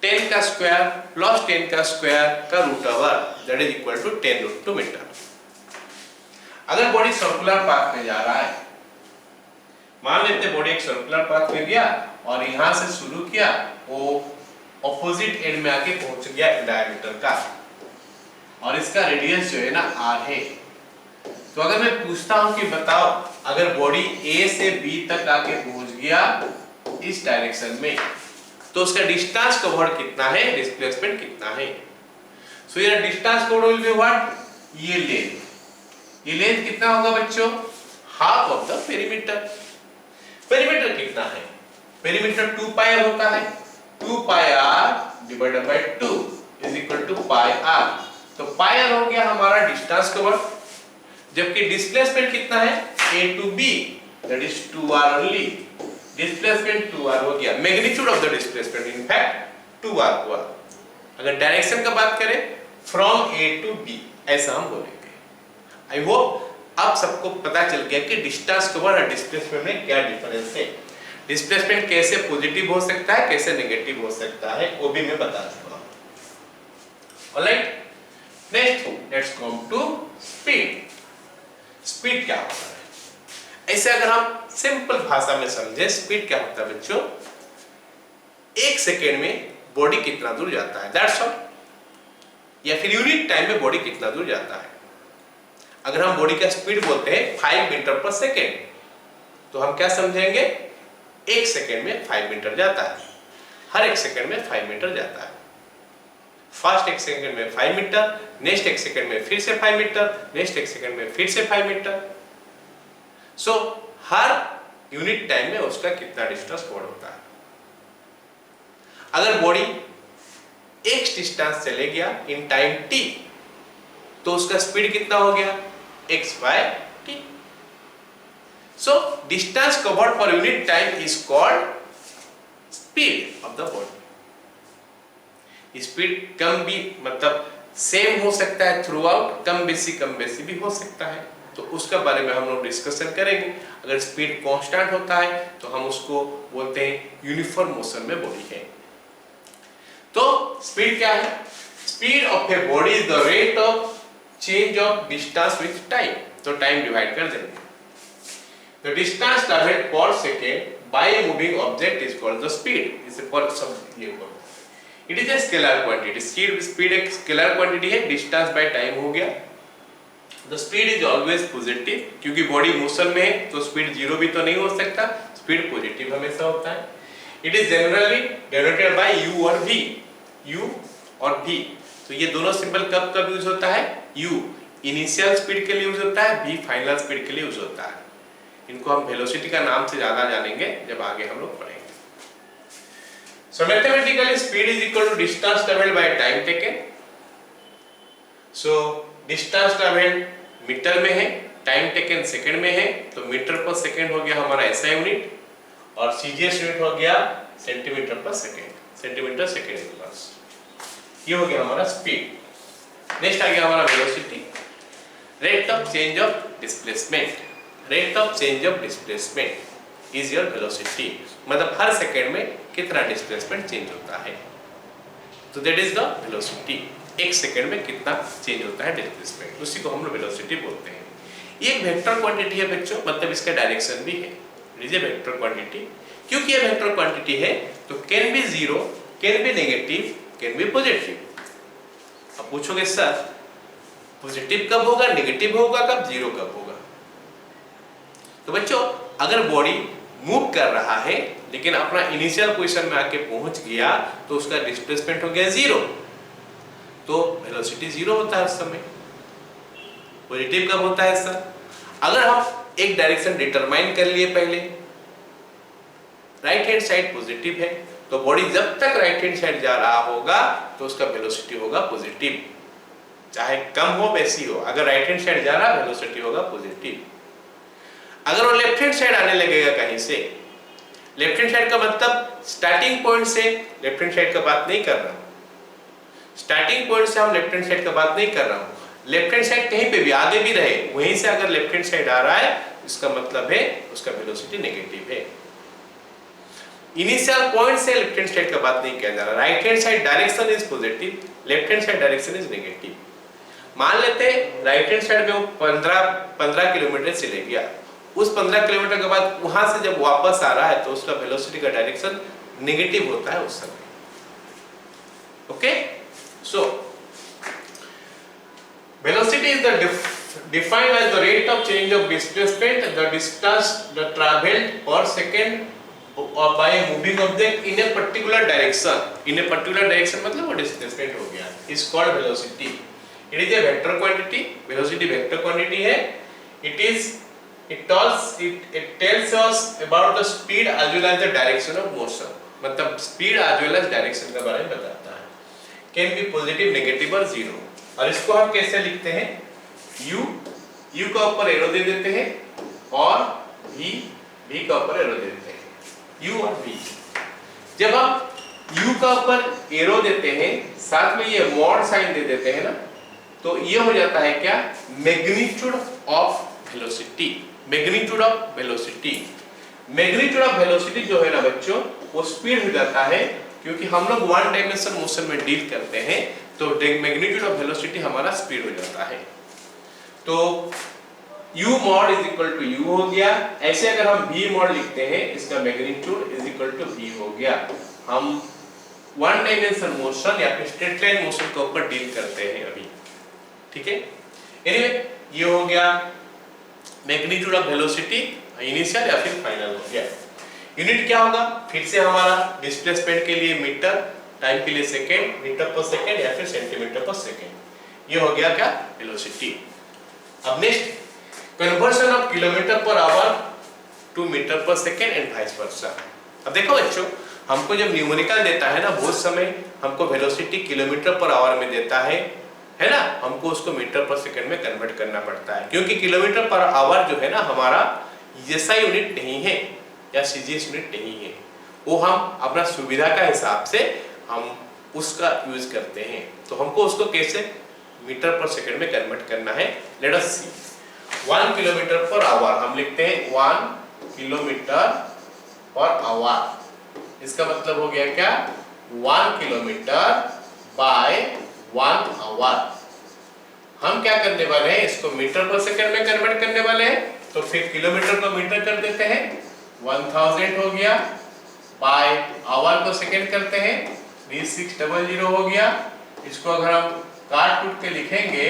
10 का स्क्वायर प्लस 10 का स्क्वायर का root over, that is equal to 10√2 metre. अगर बॉडी सर्कुलर पाथ में जा रहा है, मान लेते हैं बॉडी एक सर्कुलर पाथ में गया और यहां से शुरू किया, वो ऑपोजिट एंड में आके पहुंच गया डायमीटर का, और इसका रेडियस जो है ना r है। तो अगर मैं पूछता हूं कि बताओ अगर बॉडी A से B तक आके पहुंच गया इस डायरेक्शन में, तो उसका डिस्टेंस कवर्ड कितना है, डिस्प्लेसमेंट कितना है? So your distance covered will be what, ये लेंथ, ये लेंथ कितना होगा बच्चों, half of the perimeter. Perimeter कितना है, पेरीमीटर 2 पाई होता है, 2 pi r divided by 2 is equal to pi r। तो पाई r हो गया हमारा डिस्टेंस कवर्ड, जबकि डिस्प्लेसमेंट कितना है, A to B, that is 2r only. Displacement 2r हो गया, magnitude of the displacement in fact 2r हुआ। अगर डायरेक्शन का बात करें फ्रॉम A to B, ऐसा हम बोलेंगे। आई होप अब सबको पता चल गया कि डिस्टेंस कवर्ड और डिस्प्लेसमेंट में क्या डिफरेंस है। डिस्प्लेसमेंट कैसे पॉजिटिव हो सकता है, कैसे नेगेटिव हो सकता है, वो भी मैं बता चुका हूं। Alright, next let's come to speed. Speed क्या होता है, ऐसे अगर हम सिंपल भाषा में समझे, स्पीड क्या होता है बच्चों, 1 सेकेंड में बॉडी कितना दूर जाता है, दैट्स ऑल। या फिर यूनिट टाइम में बॉडी कितना दूर जाता है। अगर हम बॉडी का स्पीड बोलते हैं 5 मीटर पर सेकेंड, तो हम क्या समझेंगे, 1 सेकेंड में 5 मीटर जाता है, हर 1 सेकेंड में 5 मीटर जाता है। फर्स्ट 1 सेकेंड में 5 मीटर, नेक्स्ट 1 सेकेंड में फिर से 5 मीटर, नेक्स्ट 1 सेकेंड में फिर से 5 मीटर। सो हर यूनिट टाइम में उसका कितना डिस्टेंस कवर होता है। अगर बॉडी एक डिस्टेंस चले गया इन टाइम t, तो उसका स्पीड कितना हो गया, x/t। So distance covered per unit time is called speed of the body. Speed कम भी मतलब सेम हो सकता है थ्रू आउट, कम बेसी भी हो सकता है, तो उसका बारे में हम लोग डिस्कशन करेंगे। अगर स्पीड कांस्टेंट होता है तो हम उसको बोलते हैं यूनिफॉर्म मोशन में बॉडी है। तो स्पीड क्या है, speed of a body is the rate of change of distance with time. तो टाइम डिवाइड कर देंगे, द डिस्टेंस ट्रैवल्ड पर second by a moving object is called the speed. इसे पर सब ये बोलो, it is a scalar quantity. Speed एक स्केलर क्वांटिटी है, डिस्टेंस बाय टाइम हो गया। The speed is always positive, क्योंकि बॉडी मोशन में है तो स्पीड जीरो भी तो नहीं हो सकता, स्पीड पॉजिटिव हमेशा होता है। It is generally denoted by u और v, u और v। तो ये दोनों सिंबल कब कब यूज होता है, u इनिशियल स्पीड के लिए यूज होता है, v फाइनल स्पीड के लिए यूज होता है। इनको हम वेलोसिटी का नाम से ज्यादा जानेंगे जब आगे हम लोग पढ़ेंगे। So mathematically speed is equal to distance traveled by time taken. So distance traveled metre में है, टाइम टेकन सेकंड में है, तो मीटर पर सेकंड हो गया हमारा ऐसा यूनिट, और सीजीएस यूनिट हो गया सेंटीमीटर पर सेकंड, सेंटीमीटर सेकंड इनवर्स। ये हो गया हमारा स्पीड। नेक्स्ट आ गया हमारा velocity, rate of change of displacement. Rate of change of displacement is your velocity. मतलब हर सेकेंड में कितना डिस्प्लेसमेंट चेंज होता है। तो दैट इज द वेलोसिटी, एक सेकेंड में कितना चेंज होता है डिस्प्लेसमेंट, उसी को हम लोग वेलोसिटी बोलते हैं। ये एक वेक्टर क्वांटिटी है बच्चों, मतलब इसका डायरेक्शन भी है, it is A vector quantity. क्योंकि ये वेक्टर क्वांटिटी है तो can be zero, can be negative, can be positive. अब पूछोगे सर पॉजिटिव कब होगा, नेगेटिव होगा कब, जीरो कब होगा? तो बच्चों अगर बॉडी मूव कर रहा है लेकिन अपना इनिशियल पोजीशन में आके पहुंच गया तो उसका डिस्प्लेसमेंट हो गया जीरो, तो वेलोसिटी जीरो होता है उस समय। पॉजिटिव कब होता है सर? अगर हम एक डायरेक्शन डिटरमाइन कर लिए पहले, राइट हैंड साइड पॉजिटिव है तो बॉडी जब तक राइट हैंड साइड जा रहा होगा तो उसका वेलोसिटी होगा पॉजिटिव, चाहे कम हो वैसी हो। अगर राइट हैंड साइड जा रहा वेलोसिटी होगा पॉजिटिव। अगर वो लेफ्ट हैंड साइड आने लगेगा कहीं से, लेफ्ट हैंड साइड का मतलब स्टार्टिंग पॉइंट से लेफ्ट हैंड साइड का बात नहीं कर रहा हूं, स्टार्टिंग पॉइंट से हम लेफ्ट हैंड साइड का बात नहीं कर रहा हूं, लेफ्ट हैंड साइड कहीं पे भी आगे भी रहे वहीं से अगर लेफ्ट हैंड साइड आ रहा है इसका मतलब है उसका वेलोसिटी नेगेटिव है। इनिशियल पॉइंट से लेफ्ट हैंड साइड का बात नहीं किया जा रहा, right hand side direction is positive, left hand side direction is negative. मान लेते हैं राइट हैंड साइड में वो 15 किलोमीटर चले गया, उस 15 किलोमीटर के बाद वहां से जब वापस आ रहा है तो उसका वेलोसिटी का डायरेक्शन नेगेटिव होता है उस समय। Okay, so velocity is defined as the rate of change of displacement, the distance traveled per second or by a moving object in a particular direction. In a particular direction मतलब वो displacement हो गया, is called velocity. It is a vector quantity, velocity vector quantity है। It tells us about the speed as well as the direction of motion, मतलब speed as well as direction के बारे में बताता है। Can be positive, negative और zero। और इसको हम कैसे लिखते हैं, u का ऊपर एरो दे देते हैं और v का ऊपर एरो दे देते हैं, u और v। जब हम u का ऊपर एरो देते हैं साथ में ये मॉड साइन दे देते हैं ना, तो ये हो जाता है क्या, magnitude of velocity. Magnitude of velocity, magnitude of velocity जो है ना बच्चों वो स्पीड हो जाता है, क्योंकि हम लोग वन डायमेंशन मोशन में डील करते हैं तो मैग्नीट्यूड ऑफ वेलोसिटी हमारा स्पीड हो जाता है। तो u mod is equal to u हो गया। ऐसे अगर हम v मॉड लिखते हैं इसका magnitude is equal to v हो गया। हम वन डायमेंशन मोशन या फिर स्ट्रेट लाइन मोशन के ऊपर डील करते हैं अभी, ठीक है। एनीवे ये हो गया मैग्नीट्यूड ऑफ वेलोसिटी, इनिशियल या फिर फाइनल हो गया। यूनिट क्या होगा, फिर से हमारा डिस्प्लेसमेंट के लिए मीटर, टाइम के लिए सेकेंड, मीटर पर सेकेंड या फिर सेंटीमीटर पर सेकेंड। ये हो गया क्या, वेलोसिटी। अब next conversion of kilometre per hour to metre per second and vice versa. अब देखो बच्चों, हमको जब न्यूमेरिकल देता है ना, बहुत समय हमको वेलोसिटी किलोमीटर पर आवर में देता है ना, हमको उसको मीटर पर सेकेंड में कन्वर्ट करना पड़ता है, क्योंकि किलोमीटर पर आवर जो है ना हमारा ऐसा यूनिट नहीं है या सीजीएस यूनिट नहीं है, वो हम अपना सुविधा का हिसाब से हम उसका यूज करते हैं। तो हमको उसको कैसे मीटर पर सेकंड में कन्वर्ट करना है, let us C. 1 kilometre per our हम लिखते हैं 1 किलोमीटर पर आवर। इसका मतलब हो गया क्या, 1 किलोमीटर बाय 1 आवर। हम क्या करने वाले हैं, इसको मीटर पर सेकंड में कन्वर्ट करने वाले हैं, तो फिर किलोमीटर को मीटर कर देते हैं, 1000 हो गया, बाय आवर को सेकंड करते हैं, 3600 हो गया। इसको अगर हम काट कूट के लिखेंगे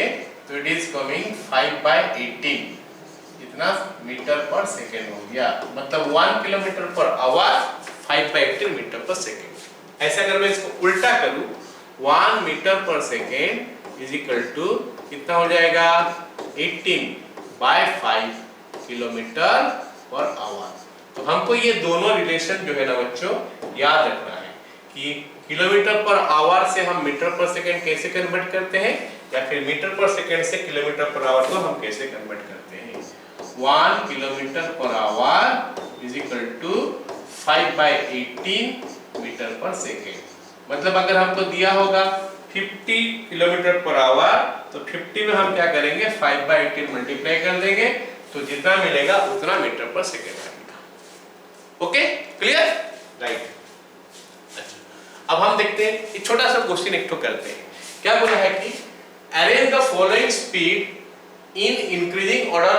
तो इट इज कमिंग 5/18, इतना मीटर पर सेकंड हो गया। मतलब 1 kilometre per our 5/18 metre per second. ऐसे अगर मैं इसको उल्टा करूं, 1 metre per second is equal to कितना हो जाएगा, 18/5 किलोमीटर पर आवर। तो हमको ये दोनों रिलेशन जो है ना बच्चों याद रखना है कि किलोमीटर पर आवर से हम मीटर पर सेकंड कैसे कन्वर्ट करते हैं, या फिर मीटर पर सेकंड से किलोमीटर पर आवर को हम कैसे कन्वर्ट करते हैं। 1 kilometre per hour is equal to 5/18 metre per second. मतलब अगर हमको दिया होगा 50 किलोमीटर पर आवर, तो 50 में हम क्या करेंगे, 5/18 मल्टीप्लाई कर देंगे, तो जितना मिलेगा उतना मीटर पर सेकंड आएगा। Okay, clear. राइट। अच्छा, अब हम देखते हैं एक छोटा सा क्वेश्चन एक तो करते हैं। क्या बोला है कि arrange the following speed in increasing order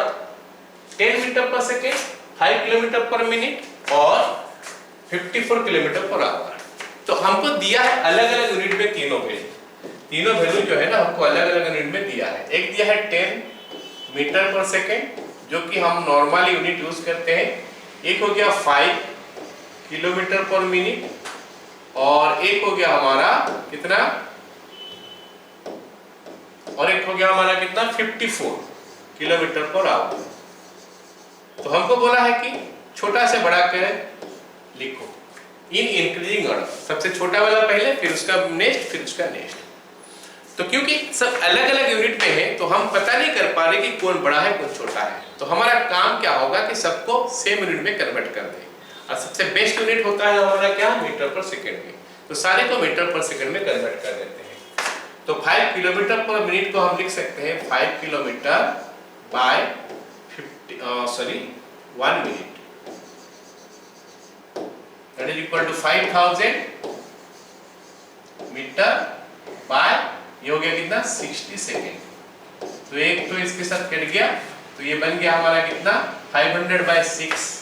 10 metre per second, 5 kilometre per minute और 54 किलोमीटर पर आवर। तो हमको दिया है अलग अलग यूनिट में तीनों वैल्यू जो है ना हमको अलग अलग यूनिट में दिया है। एक दिया है 10 मीटर पर सेकेंड जो कि हम नॉर्मल यूनिट यूज करते हैं, एक हो गया 5 किलोमीटर पर मिनट और एक हो गया हमारा कितना, और एक हो गया हमारा कितना 54 किलोमीटर पर आवर। तो हमको बोला है कि छोटा से बड़ा कर लिखो इन इंक्रीजिंग ऑर्डर, सबसे छोटा वाला पहले फिर उसका नेक्स्ट फिर उसका नेक्स्ट। तो क्योंकि सब अलग अलग यूनिट में है तो हम पता नहीं कर पा रहे कि कौन बड़ा है कौन छोटा है, तो हमारा काम क्या होगा कि सबको सेम यूनिट में कन्वर्ट कर दें। और सबसे बेस्ट यूनिट होता है हमारा क्या, मीटर पर सेकेंड में, तो सारे को मीटर पर सेकेंड में कन्वर्ट कर देते हैं। तो 5 किलोमीटर पर मिनट को हम लिख सकते हैं 5 kilometre by 1 minute, that is equal to 5000 metre by ये हो गया कितना 60 सेकेंड। तो एक तो इसके साथ कट गया तो ये बन गया हमारा कितना 500 बाय 6।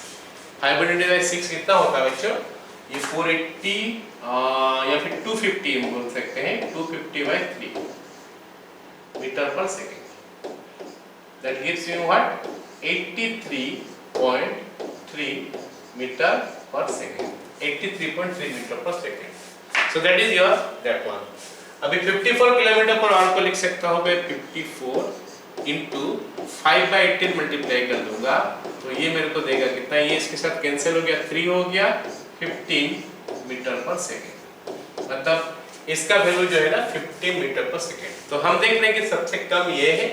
500 बाय 6 कितना होता है बच्चों, ये 480 या फिर 250 बोल सकते हैं, 250 by 3 metre per second. That gives you what 83.3 metre per second, 83.3 metre per second. So that is your that one. अभी 54 किलोमीटर पर आवर को लिख सकता हूं मैं 54 इंटू 5/18 मल्टीप्लाई कर दूंगा तो ये मेरे को देगा कितना, ये इसके साथ कैंसिल हो गया 3 हो गया 15 मीटर पर सेकेंड, मतलब इसका वैल्यू जो है ना 15 मीटर पर सेकेंड। तो हम देख रहे हैं कि सबसे कम ये है,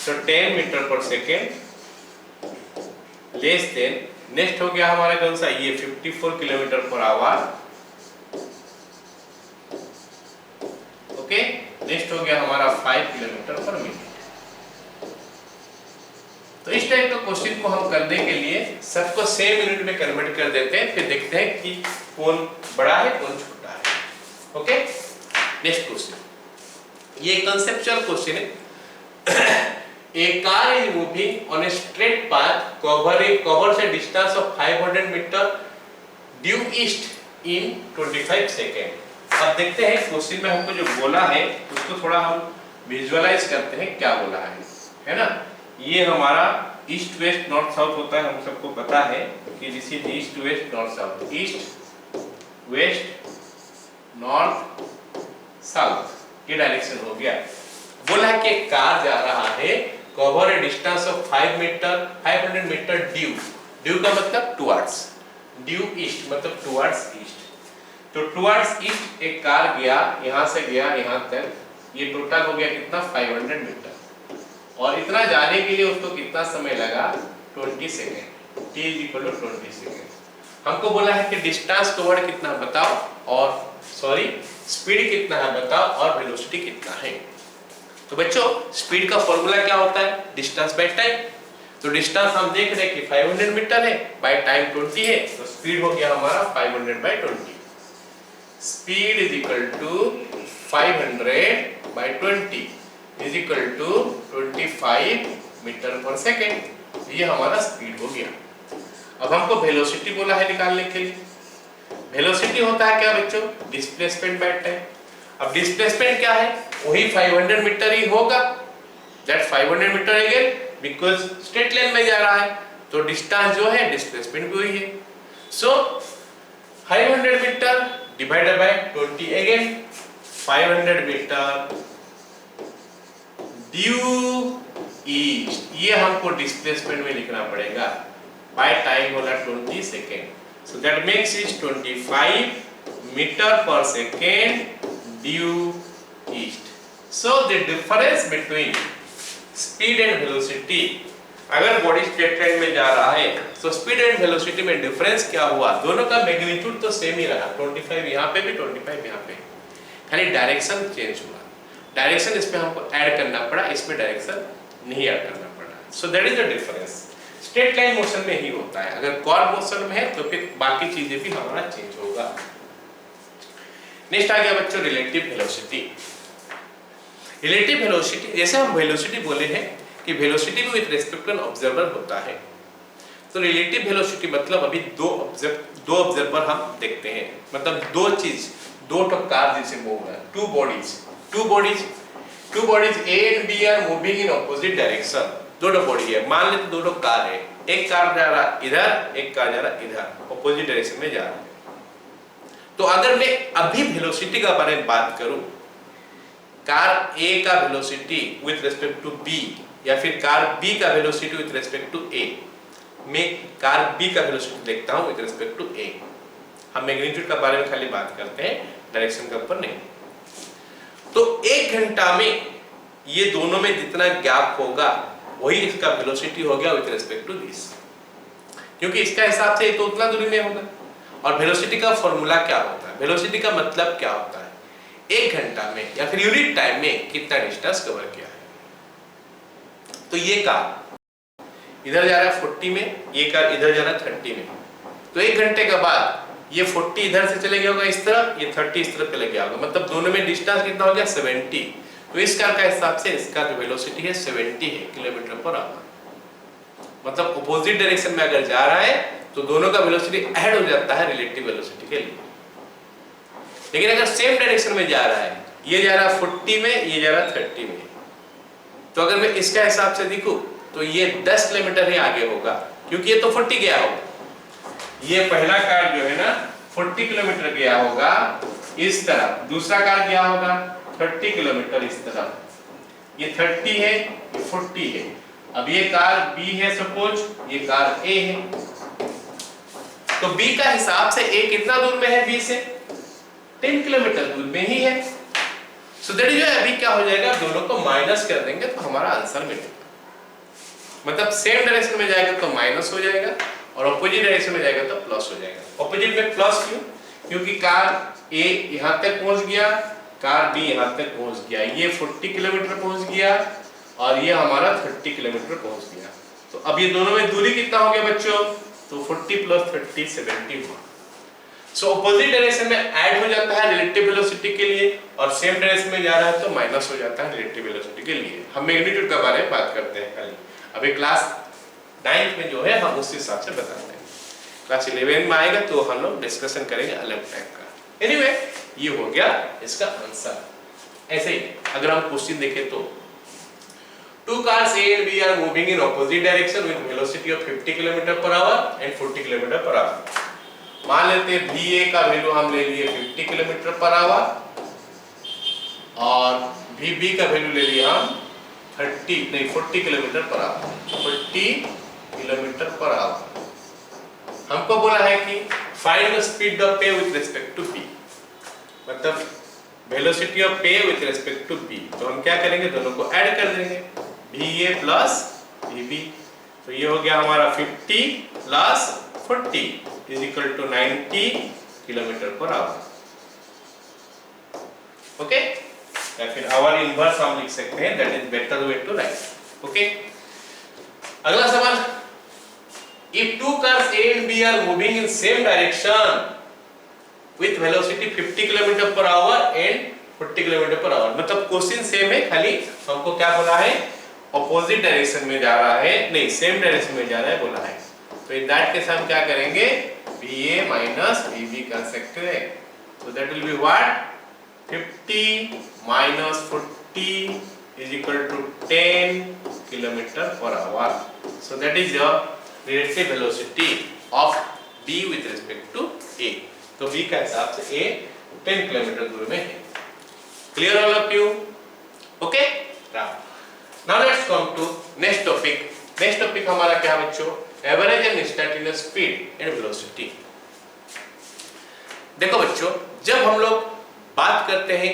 तो 10 metre per second less than next हो गया हमारा कौन सा, ये 54 kilometre per our. Okay, next हो गया हमारा 5 किलोमीटर पर मिनट। तो इस टाइप का क्वेश्चन को हम करने के लिए सबको सेम यूनिट में कन्वर्ट कर देते हैं, फिर देखते हैं कि कौन बड़ा है कौन छोटा है। ओके, नेक्स्ट क्वेश्चन, ये कंसेप्चुअल क्वेश्चन है। A car is moving on a straight path covers a distance of 500 meter due east in 25 second. अब देखते हैं क्वेश्चन में हमको जो बोला है उसको थोड़ा हम विजुअलाइज करते हैं क्या बोला है ना। ये हमारा ईस्ट वेस्ट नॉर्थ साउथ होता है, हम सबको पता है कि this is east west north south, east west north south ये डायरेक्शन हो गया। बोला है कि एक कार जा रहा है cover a distance of 500 metre due का मतलब टुवर्ड्स, ड्यू ईस्ट मतलब टुवर्ड्स ईस्ट। तो टुवर्ड्स ईस्ट एक कार गया, यहां से गया यहां तक, ये टोटल हो गया कितना 500 मीटर, और इतना जाने के लिए उसको कितना समय लगा 20 सेकेंड, t = 20 सेकेंड। हमको बोला है कि डिस्टेंस कवर्ड कितना बताओ, और सॉरी स्पीड कितना है बताओ, और वेलोसिटी कितना है। तो बच्चों स्पीड का फॉर्मूला क्या होता है, डिस्टेंस बाय टाइम। तो डिस्टेंस हम देख रहे हैं कि 500 मीटर है, बाय टाइम 20 है, तो स्पीड हो गया हमारा 500 by 20। Speed is equal to 500 by 20 is equal to 25 metre per second. ये हमारा स्पीड हो गया। अब हमको वेलोसिटी बोला है निकालने के लिए। वेलोसिटी होता है क्या बच्चों, डिस्प्लेसमेंट बाय टाइम। अब डिस्प्लेसमेंट क्या है, वही 500 मीटर ही होगा, that 500 metre again because straight line में जा रहा है, तो डिस्टेंस जो है डिस्प्लेसमेंट भी वही है। So 500 metre divided by 20 again 500 metre due east, ये हमको डिस्प्लेसमेंट में लिखना पड़ेगा, बाय टाइम होला 20 second. So that makes is 25 metre per second due east. So the difference between speed and velocity, अगर बॉडी स्ट्रेट लाइन में जा रहा है तो स्पीड एंड वेलोसिटी में डिफरेंस क्या हुआ, दोनों का मैग्नीट्यूड तो सेम ही रहा, 25 यहाँ पे भी 25 यहाँ पे, खाली डायरेक्शन चेंज हुआ। डायरेक्शन इसमें हमको ऐड करना पड़ा, इसमें डायरेक्शन नहीं ऐड करना पड़ा। सो that is the difference. Straight line motion में ही होता है। अगर कॉर्ड मोशन में है तो फिर बाकी चीजें भी हमारा चेंज होगा। नेक्स्ट आ गया बच्चों रिलेटिव वेलोसिटी। रिलेटिव वेलोसिटी, जैसे हम वेलोसिटी बोले हैं कि वेलोसिटी भी with respect to an observer होता है, तो रिलेटिव वेलोसिटी मतलब अभी दो ऑब्जर्वर हम देखते हैं, मतलब दो कार जैसे मूव है, two bodies A and B are moving in opposite direction. दो बॉडी है, मान लेते दो कार है, एक कार जा रहा इधर, एक कार जा रहा इधर, ऑपोजिट डायरेक्शन में जा रहा है। तो अगर मैं अभी वेलोसिटी का बारे में बात करूं, कार ए का velocity with respect to B या फिर कार बी का velocity with respect to A, मैं कार बी का वेलोसिटी देखता हूं विद रिस्पेक्ट टू ए। हम मैग्नीट्यूड का बारे में खाली बात करते हैं, डायरेक्शन के ऊपर नहीं। तो 1 घंटा में ये दोनों में जितना गैप होगा वही इसका वेलोसिटी हो गया विद रिस्पेक्ट टू दिस, क्योंकि इसका हिसाब से तो उतना दूरी में होगा। और वेलोसिटी का फॉर्मूला क्या होता है, वेलोसिटी का मतलब क्या होता है, 1 घंटा में या फिर यूनिट टाइम में कितना डिस्टेंस कवर किया है। तो ये कार इधर जा रहा है 40 में, ये कार इधर जा रहा है 30 में, तो 1 घंटे के बाद ये 40 इधर से चले गया होगा इस तरफ, ये 30 इस तरफ चले गया होगा, मतलब दोनों में डिस्टेंस कितना हो गया 70। तो इस कार का हिसाब से इसका जो वेलोसिटी है 70 है किलोमीटर पर आवर, मतलब अपोजिट डायरेक्शन में अगर जा रहा है तो दोनों का वेलोसिटी ऐड हो जाता है रिलेटिव वेलोसिटी के लिए। लेकिन अगर सेम डायरेक्शन में जा रहा है, ये जा रहा है 40 में, ये जा रहा है 30 में, तो अगर मैं इसका हिसाब से देखूं तो ये 10 किलोमीटर ही आगे होगा, क्योंकि ये तो 40 गया होगा। ये पहला कार जो है ना 40 किलोमीटर गया होगा इस तरफ, दूसरा कार गया होगा 30 किलोमीटर इस तरफ, ये 30 है, ये 40 है। अब ये कार B है सपोज, ये कार A है, तो B का हिसाब से A कितना दूर में है B से, 10 किलोमीटर दूर में ही है। सो दैट जो है अभी क्या हो जाएगा, दोनों को माइनस कर देंगे तो हमारा आंसर मिलेगा। मतलब सेम डायरेक्शन में जाएगा तो माइनस हो जाएगा और ऑपोजिट डायरेक्शन में जाएगा तो प्लस हो जाएगा। ऑपोजिट में प्लस क्यों, क्योंकि कार A यहाँ तक पहुंच गया, कार B यहाँ तक पहुंच गया, ये 40 किलोमीटर पहुंच गया और ये हमारा 30 किलोमीटर पहुंच गया। तो अब ये दोनों में दूरी कितना हो गया बच्चों, तो 40 प्लस 30 70 हुआ। सो ऑपोजिट डायरेक्शन में ऐड हो जाता है रिलेटिव वेलोसिटी के लिए और सेम डायरेक्शन में जा रहा है तो माइनस हो जाता है रिलेटिव वेलोसिटी के लिए। हम मैग्नीट्यूड के बारे में बात करते हैं खाली, अभी क्लास 9th में जो है हम उस हिसाब से बताते हैं। क्लास 11 में आएगा तो हम लोग डिस्कशन करेंगे अलग टाइप का। एनीवे ये हो गया इसका आंसर। ऐसे ही अगर हम क्वेश्चन देखें तो two cars A and B are moving in opposite direction with velocity of 50 km/h and 40 km/h। मान लेते हैं BA का वैल्यू हम ले लिए 50 km/h और BB का वैल्यू ले लिया हम 40 km/h, 40 km/h। हमको बोला है कि find the speed of A with respect to B, मतलब velocity of A with respect to B। तो हम क्या करेंगे, दोनों को ऐड कर देंगे, BA प्लस BB। तो ये हो गया हमारा 50 plus 40 is equal to 90 km/h। Okay, या फिर आवर इनवर्स हम लिख सकते हैं, that is better way to write. Okay, अगला सवाल, if two cars A and B are moving in same direction with velocity 50 km/h and 40 km/h, मतलब क्वेश्चन सेम है, खाली हमको क्या बोला है, ऑपोजिट डायरेक्शन में जा रहा है, नहीं सेम डायरेक्शन में जा रहा है बोला है। तो इन दैट केस हम क्या करेंगे, BA माइनस BB कर सकते हैं। तो that will be what, 50 minus 40 is equal to 10 km/h। So that is the relative velocity of B with respect to A। तो B का हिसाब से A 10 किलोमीटर दूर में है। Clear all of you? Okay, now let's come to next topic. Next topic हमारा क्या बच्चों, average and instantaneous speed and velocity. देखो बच्चों, जब हम लोग बात करते हैं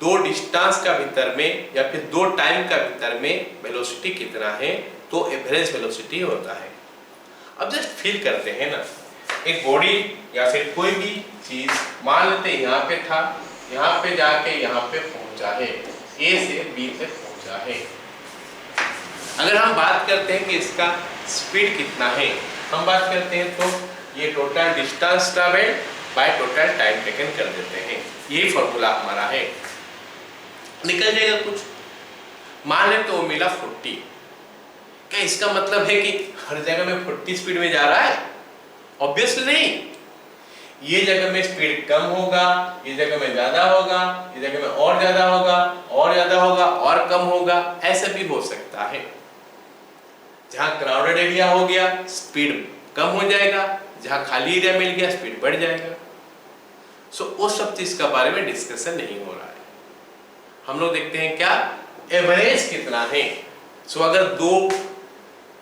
दो डिस्टेंस का भीतर में या फिर दो टाइम का भीतर में वेलोसिटी कितना है, तो एवरेज वेलोसिटी होता है। अब जस्ट फील करते हैं ना, एक बॉडी या फिर कोई भी चीज मान लेते हैं यहाँ पे था, यहाँ पे जाके यहाँ पे पहुंचा है, A से B तक पहुंचा है। अगर हम बात करते हैं कि इसका स्पीड कितना है, हम बात करते हैं तो ये total distance travelled by total time taken कर देते हैं। यही फॉर्मूला हमारा है, निकल जाएगा कुछ। मान लें तो वो मिला 40, क्या इसका मतलब है कि हर जगह में 40 स्पीड में जा रहा है? ऑब्वियसली नहीं। ये जगह में स्पीड कम होगा, ये जगह में ज्यादा होगा, ये जगह में और ज्यादा होगा, और ज्यादा होगा, और कम होगा, ऐसा भी हो सकता है। जहां क्राउडेड एरिया हो गया स्पीड कम हो जाएगा, जहां खाली एरिया मिल गया स्पीड बढ़ जाएगा। सो वो सब चीज के बारे में डिस्कशन नहीं हो रहा है। हम लोग देखते हैं क्या एवरेज कितना है। सो अगर दो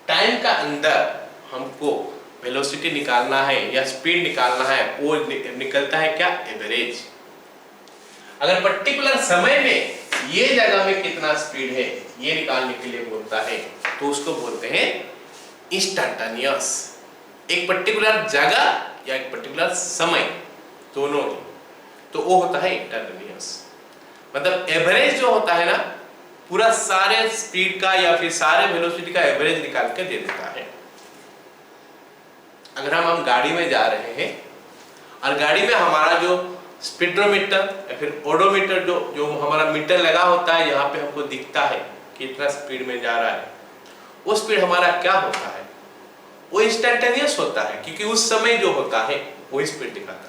टाइम का अंदर हमको वेलोसिटी निकालना है या स्पीड निकालना है, वो निकलता है क्या एवरेज। अगर पर्टिकुलर समय में ये जगह में कितना स्पीड है ये निकालने के लिए बोलता है तो उसको बोलते हैं इंस्टेंटेनियस। एक पर्टिकुलर जगह या एक पर्टिकुलर समय दोनों ही, तो वो होता है इंस्टेंटेनियस। मतलब एवरेज जो होता है ना, पूरा सारे स्पीड का या फिर सारे वेलोसिटी का एवरेज निकाल के दे देता है। अगर हम गाड़ी में जा रहे हैं और गाड़ी में हमारा जो स्पीडोमीटर या फिर ओडोमीटर जो हमारा मीटर लगा होता है, यहाँ पे हमको दिखता है कितना स्पीड में जा रहा है, वो स्पीड हमारा क्या होता है? वो इंस्टेंटेनियस होता है, क्योंकि उस समय जो होता है वो स्पीड दिखाता है।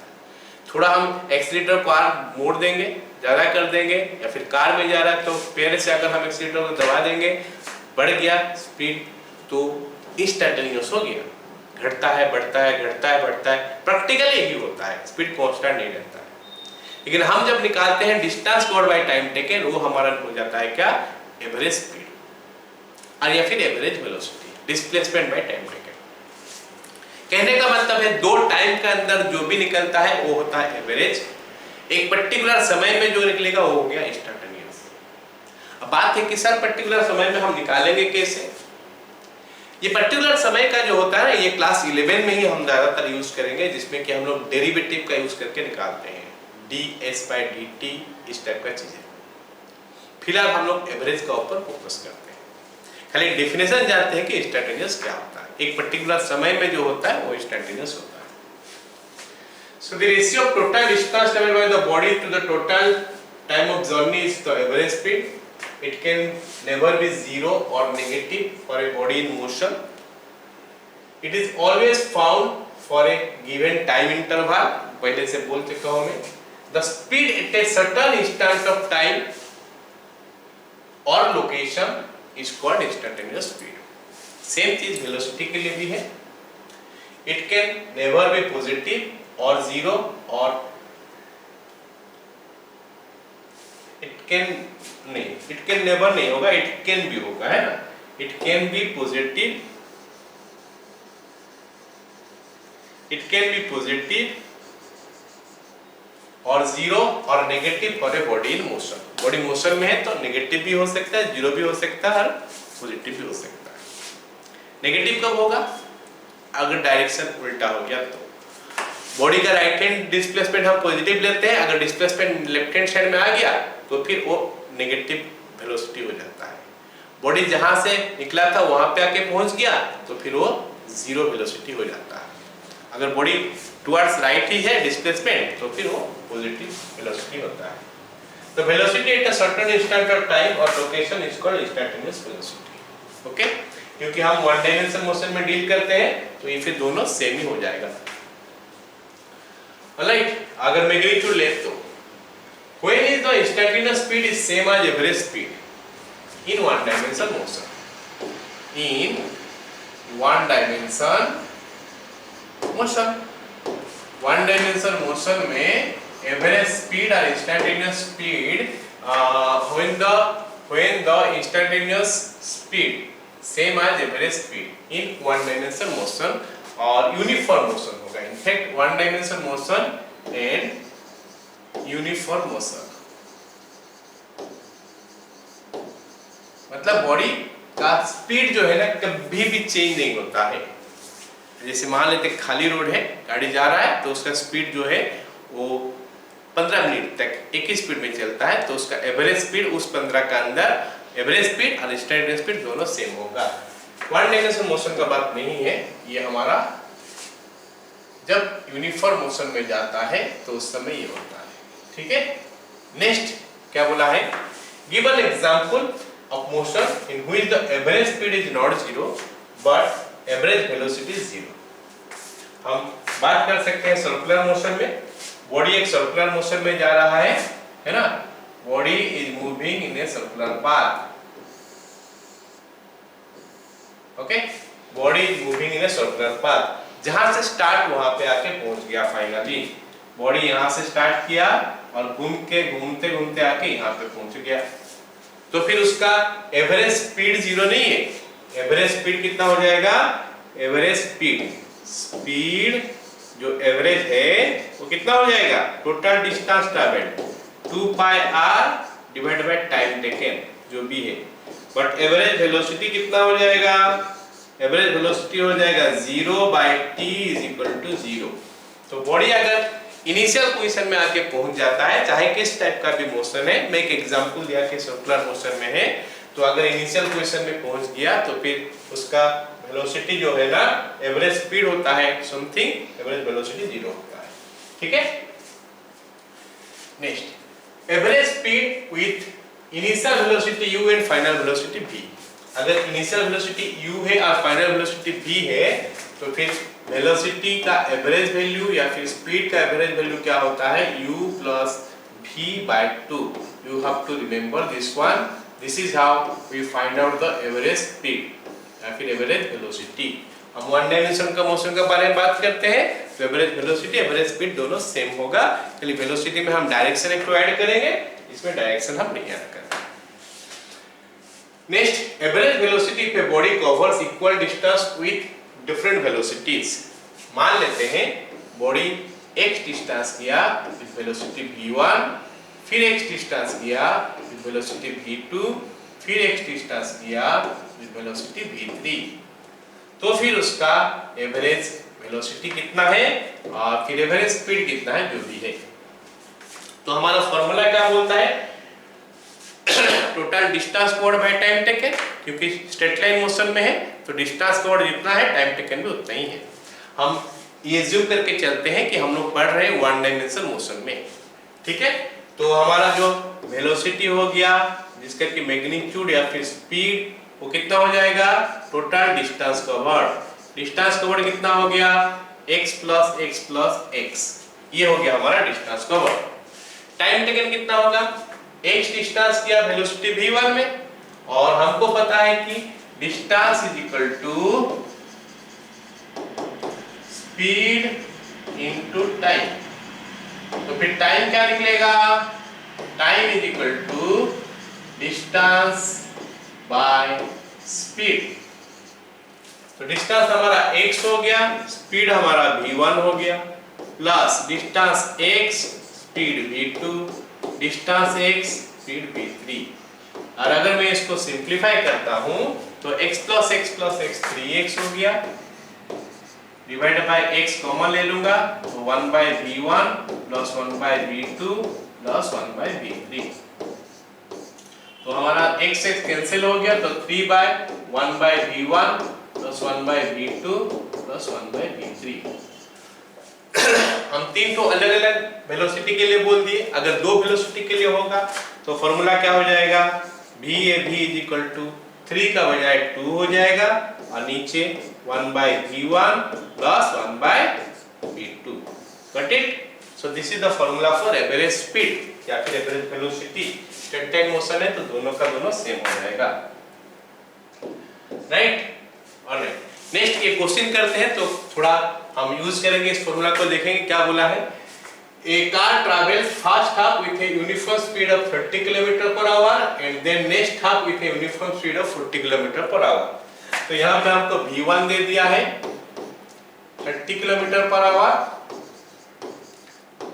थोड़ा हम एक्सीलरेटर कार मोड़ देंगे, ज्यादा कर देंगे, या फिर कार में जा रहा है तो पहले से अगर हम एक्सीलरेटर को दबा देंगे, बढ़ गया स्पीड, तो इंस्टेंटेनियस हो गया। घटता है, बढ़ता है, घटता है, बढ़ता है, प्रैक्टिकली यही होता है, स्पीड कांस्टेंट नहीं रहता है। लेकिन हम जब निकालते हैं distance covered bye time taken, वो हमारा हो जाता है क्या एवरेज स्पीड, और या फिर average velocity, displacement by time taken. कहने का मतलब है दो टाइम के अंदर जो भी निकलता है वो होता है एवरेज। एक पर्टिकुलर समय में जो निकलेगा वो हो गया इंस्टेंटेनियस। अब बात है कि सर पर्टिकुलर समय में हम निकालेंगे कैसे? ये पर्टिकुलर समय का जो होता है ना, ये क्लास 11 में ही हम ज्यादातर यूज करेंगे, जिसमें कि हम लोग डेरिवेटिव का यूज करके निकालते हैं, ds/dt, इस टाइप का चीजें। फिलहाल हम लोग एवरेज का ऊपर फोकस करते हैं, खाली डेफिनेशन जानते हैं कि इंस्टेंटेनियस क्या होता है। एक पर्टिकुलर समय में जो होता है वो इंस्टेंटेनियस होता है। So the ratio of total distance travelled by the body to the total time of journey is the average speed. It can never be zero or negative for a body in motion. It is always found for a given time interval. पहले से बोल चुका हूं मैं. The speed at a certain instant of time or location is called instantaneous speed. Same चीज velocity के लिए भी है. It can never be positive or zero or it can नहीं, it can never नहीं होगा, it can भी होगा, है ना? It can be positive, it can be positive और जीरो और negative for a body in motion. Body motion में है तो नेगेटिव भी हो सकता है, जीरो भी हो सकता है और पॉजिटिव भी हो सकता है। नेगेटिव कब होगा? अगर डायरेक्शन उल्टा हो गया तो। बॉडी का राइट हैंड डिस्प्लेसमेंट हम पॉजिटिव लेते हैं, अगर डिस्प्लेसमेंट लेफ्ट हैंड साइड में आ गया तो फिर वो नेगेटिव वेलोसिटी हो जाता है। बॉडी जहां से निकला था वहां पे आके पहुंच गया तो फिर वो जीरो वेलोसिटी हो जाता है। अगर बॉडी टुवर्ड्स राइट ही है डिस्प्लेसमेंट तो फिर वो पॉजिटिव वेलोसिटी होता है। तो velocity at a certain instant of time और location is called instantaneous velocity. Okay, क्योंकि हम वन डायमेंशन मोशन में डील करते हैं तो ये फिर दोनों सेम ही हो जाएगा। ऑलराइट, अगर मैग्नीट्यूड ले तो when is the instantaneous speed is same as average speed in one dimension motion? In one dimension motion, one dimension motion में average speed और instantaneous speed when the instantaneous speed same as average speed in one dimension motion और uniform motion होगा। In fact one dimension motion and uniform motion, मतलब बॉडी का स्पीड जो है ना कभी भी चेंज नहीं होता है। जैसे मान लेते खाली रोड है, गाड़ी जा रहा है तो उसका स्पीड जो है वो 15 मिनट तक एक ही स्पीड में चलता है, तो उसका एवरेज स्पीड उस 15 का अंदर एवरेज स्पीड और स्टैंडर्ड स्पीड दोनों सेम होगा। वन डायमेंशनल मोशन का बात नहीं है, ये हमारा जब यूनिफॉर्म मोशन में जाता है तो उस समय ये होता है। ठीक है, नेक्स्ट क्या बोला है, give an example of motion in which the average speed is not zero but average velocity is zero. हम बात कर सकते हैं सर्कुलर मोशन में, बॉडी एक सर्कुलर मोशन में जा रहा है ना, body is moving in a circular path, okay, body is moving in a circular path, जहां से स्टार्ट वहां पे आके पहुंच गया फाइनली, बॉडी यहां से स्टार्ट किया और घूमते घूमते आके यहां पे पहुंच गया, तो फिर उसका एवरेज स्पीड जीरो नहीं है, एवरेज स्पीड कितना हो जाएगा, एवरेज स्पीड जो एवरेज है वो कितना हो जाएगा, total distance travelled 2 pi r divided bye time taken जो भी है, बट एवरेज वेलोसिटी कितना हो जाएगा, एवरेज वेलोसिटी हो जाएगा 0 by t is equal to 0। तो बॉडी अगर इनिशियल पोजीशन में आके पहुंच जाता है, चाहे किस टाइप का भी मोशन है, मैं एक एग्जांपल दिया कि सर्कुलर मोशन में है, तो अगर इनिशियल पोजीशन में पहुंच गया तो फिर उसका वेलोसिटी जो है ना, एवरेज स्पीड होता है समथिंग, एवरेज वेलोसिटी 0 होता है। ठीक है, next average speed with initial velocity u and final velocity v। अगर इनिशियल वेलोसिटी u है और फाइनल वेलोसिटी v है तो फिर वेलोसिटी का एवरेज वैल्यू या फिर स्पीड का एवरेज वैल्यू क्या होता है, u plus v by 2। You have to remember this one, this is how we find out the average speed या फिर एवरेज वेलोसिटी। हम वन डायमेंशन का मोशन के बारे में बात करते हैं तो एवरेज वेलोसिटी एवरेज स्पीड दोनों सेम होगा, खाली वेलोसिटी में हम डायरेक्शन एक ऐड करेंगे, इसमें डायरेक्शन हम नहीं ऐड करेंगे। नेक्स्ट एवरेज वेलोसिटी पे body covers equal distance with different velocities. मान लेते हैं बॉडी x डिस्टेंस किया विद वेलोसिटी v1, फिर x डिस्टेंस किया विद वेलोसिटी v2, फिर x डिस्टेंस किया विद वेलोसिटी v3, तो फिर उसका एवरेज वेलोसिटी कितना है और फिर एवरेज स्पीड कितना है जो भी है। तो हमारा फॉर्मूला क्या बोलता है, total distance covered bye time taken, क्योंकि स्ट्रेट लाइन मोशन में है तो डिस्टेंस कवर्ड जितना है टाइम टेकन भी उतना ही है। हम ये ज्यूम करके चलते हैं कि हम लोग पढ़ रहे हैं वन डायमेंशनल मोशन में। ठीक है, तो हमारा जो वेलोसिटी हो गया जिसका कि मैग्नीट्यूड या फिर स्पीड वो कितना हो जाएगा, टोटल डिस्टेंस कवर्ड कितना हो गया, x प्लस x, ये हो गया हमारा डिस्टेंस कवर्ड। टाइम टेकन कितना होगा, x डिस्टेंस किया वेलोसिटी v1 में और हमको पता है कि distance is equal to speed into time, तो फिर टाइम क्या निकलेगा, time is equal to distance by speed. तो डिस्टेंस हमारा x हो गया, स्पीड हमारा v1 हो गया, plus distance x speed v2, distance x speed v3। और अगर मैं इसको सिंपलीफाई करता हूं तो x प्लस x 3x हो गया, डिवाइडेड बाय x कॉमन ले लूंगा तो 1 by v1 plus 1 by v2 plus 1 by v3। तो हमारा x कैंसिल हो गया तो 3 by 1 by v1 plus 1 by v2 plus 1 by v3। हम तीन तो अलग अलग वेलोसिटी के लिए बोल दिए, अगर दो वेलोसिटी के लिए होगा तो फॉर्मूला क्या हो जाएगा, v इज इक्वल टू 3 का बजाय 2 हो जाएगा और नीचे 1 by v1 plus 1 by v2। Got it? So this is the formula for average speed या फिर average velocity. Straight line motion है तो दोनों का दोनों सेम हो जाएगा, राइट? ऑलराइट, नेक्स्ट ये क्वेश्चन करते हैं तो थोड़ा हम यूज करेंगे इस फॉर्मूला को, देखेंगे क्या बोला है। A car travels first half with a uniform speed of 30 km/h and then next half with a uniform speed of 40 km/h। तो यहाँ पे हमको v1 दे दिया है 30 km/h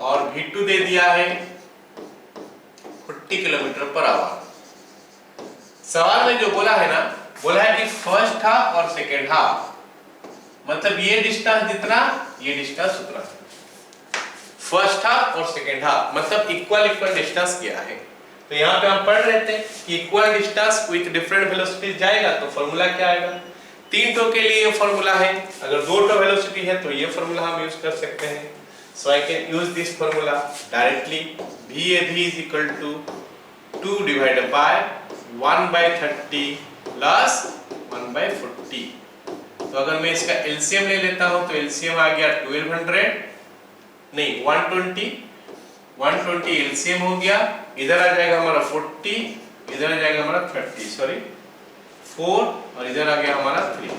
और v2 दे दिया है 40 km/h। सवाल में जो बोला है ना, बोला है कि फर्स्ट हाफ और सेकेंड हाफ, मतलब ये डिस्टेंस जितना ये डिस्टेंस उतना, फर्स्ट हाफ और सेकेंड हाफ मतलब इक्वल डिस्टेंस किया है। तो यहाँ पे हम पढ़ रहे थे कि equal distance with different velocity जाएगा तो फॉर्मूला क्या आएगा। 3 टो के लिए ये फॉर्मूला है, अगर 2 टो वेलोसिटी है तो ये फॉर्मूला हम यूज कर सकते हैं। So I can use this formula directly, VAB is equal to 2 divided by 1/30 plus 1/40। तो अगर मैं इसका एलसीएम ले लेता हूं तो एलसीएम आ गया 1200, नहीं 120 एलसीएम हो गया, इधर आ जाएगा हमारा 40, इधर आ जाएगा हमारा 30, सॉरी 4 और इधर आ गया हमारा 3।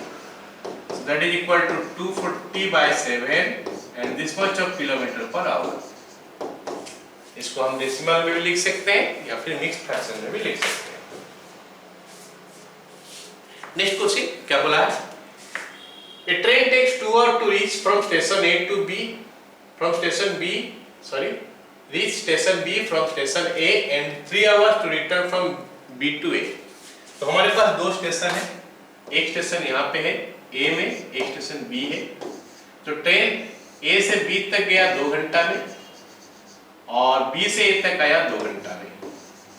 So that is equal to 240/7 and this much of kilometre per hour. इसको हम डेसिमल में भी लिख सकते हैं या फिर मिक्स्ड फ्रैक्शन में भी लिख सकते हैं। नेक्स्ट क्वेश्चन क्या बोला है, a train takes 2 hours to reach from station A to B, from station B, sorry, reach station B from station A and 3 hours to return from B to A। तो हमारे पास 2 स्टेशन है, एक स्टेशन यहाँ पे है A में, एक स्टेशन B है। तो ट्रेन A से B तक गया 2 घंटा में और B से A तक आया 2 घंटा में,